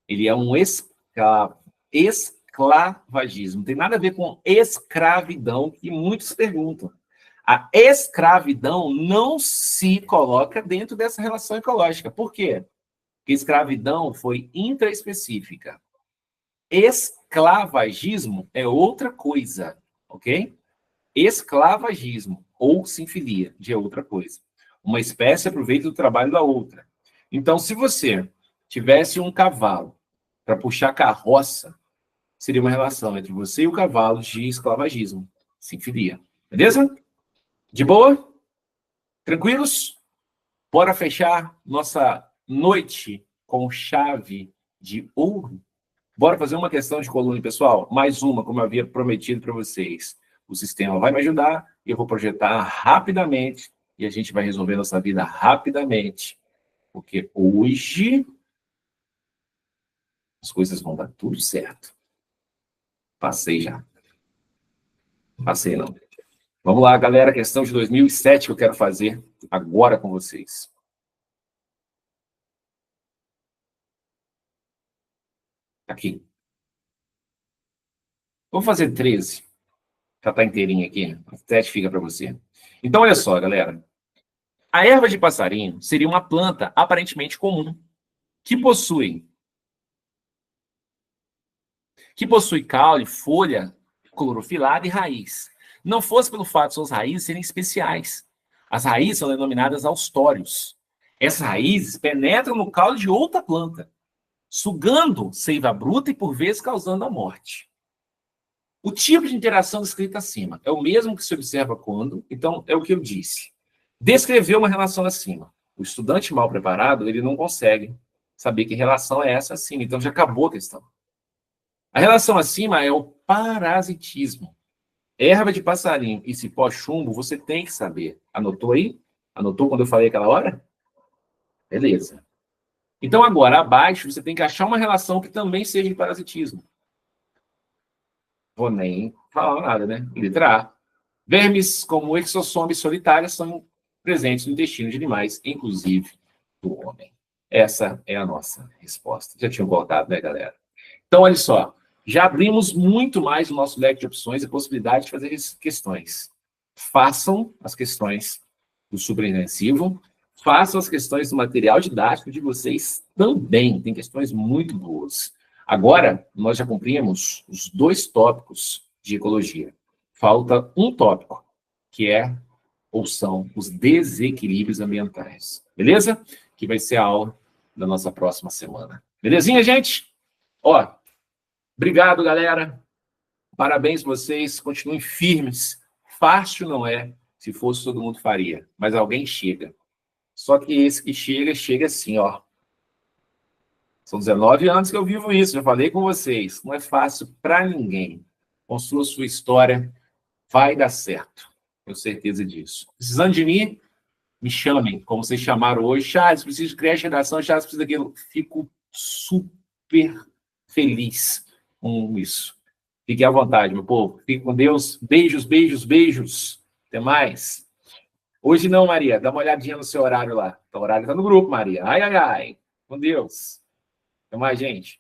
Ele é um escravo. Esclavagismo. Não tem nada a ver com escravidão, que muitos perguntam. A escravidão não se coloca dentro dessa relação ecológica. Por quê? Porque escravidão foi intraespecífica. Esclavagismo é outra coisa, ok? Esclavagismo ou sinfilia de outra coisa. Uma espécie aproveita o trabalho da outra. Então, se você tivesse um cavalo para puxar carroça, seria uma relação entre você e o cavalo de esclavagismo, sinfilia. Beleza? De boa? Tranquilos? Bora fechar nossa noite com chave de ouro? Bora fazer uma questão de coluna, pessoal? Mais uma, como eu havia prometido para vocês. O sistema vai me ajudar e eu vou projetar rapidamente e a gente vai resolver nossa vida rapidamente. Porque hoje as coisas vão dar tudo certo. Passei já. Passei não. Vamos lá, galera. Questão de 2007 que eu quero fazer agora com vocês. Aqui. Vou fazer 13. Já está inteirinho aqui. A 7 fica para você. Então, olha só, galera. A erva de passarinho seria uma planta aparentemente comum, que possui caule, folha clorofilada e raiz. Não fosse pelo fato de suas raízes serem especiais. As raízes são denominadas austórios. Essas raízes penetram no caule de outra planta, sugando seiva bruta e, por vezes, causando a morte. O tipo de interação descrita acima é o mesmo que se observa quando, então, é o que eu disse. Descreveu uma relação acima. O estudante mal preparado, ele não consegue saber que relação é essa acima, então já acabou a questão. A relação acima é o parasitismo. Erva de passarinho e cipó chumbo, você tem que saber. Anotou aí? Anotou quando eu falei aquela hora? Beleza. Então, agora, abaixo, você tem que achar uma relação que também seja de parasitismo. Vou nem falar nada, né? Letra A. Vermes como exossomes solitárias são presentes no intestino de animais, inclusive do homem. Essa é a nossa resposta. Já tinham colocado, né, galera? Então, olha só. Já abrimos muito mais o nosso leque de opções e possibilidade de fazer questões. Façam as questões do superintensivo, façam as questões do material didático de vocês também. Tem questões muito boas. Agora, nós já cumprimos os 2 tópicos de ecologia. Falta um tópico, que é ou são os desequilíbrios ambientais. Beleza? Que vai ser a aula da nossa próxima semana. Belezinha, gente? Ó, obrigado, galera. Parabéns vocês. Continuem firmes. Fácil não é. Se fosse, todo mundo faria. Mas alguém chega. Só que esse que chega, chega assim, ó. São 19 anos que eu vivo isso. Já falei com vocês. Não é fácil para ninguém. Construa sua história. Vai dar certo. Tenho certeza disso. Precisando de mim, me chamem, como vocês chamaram hoje. Charles, preciso de creche, redação. Charles, preciso daquilo. Fico super feliz com isso. Fique à vontade, meu povo. Fique com Deus. Beijos, beijos, beijos. Até mais. Hoje não, Maria. Dá uma olhadinha no seu horário lá. O horário está no grupo, Maria. Ai, ai, ai. Com Deus. Até mais, gente.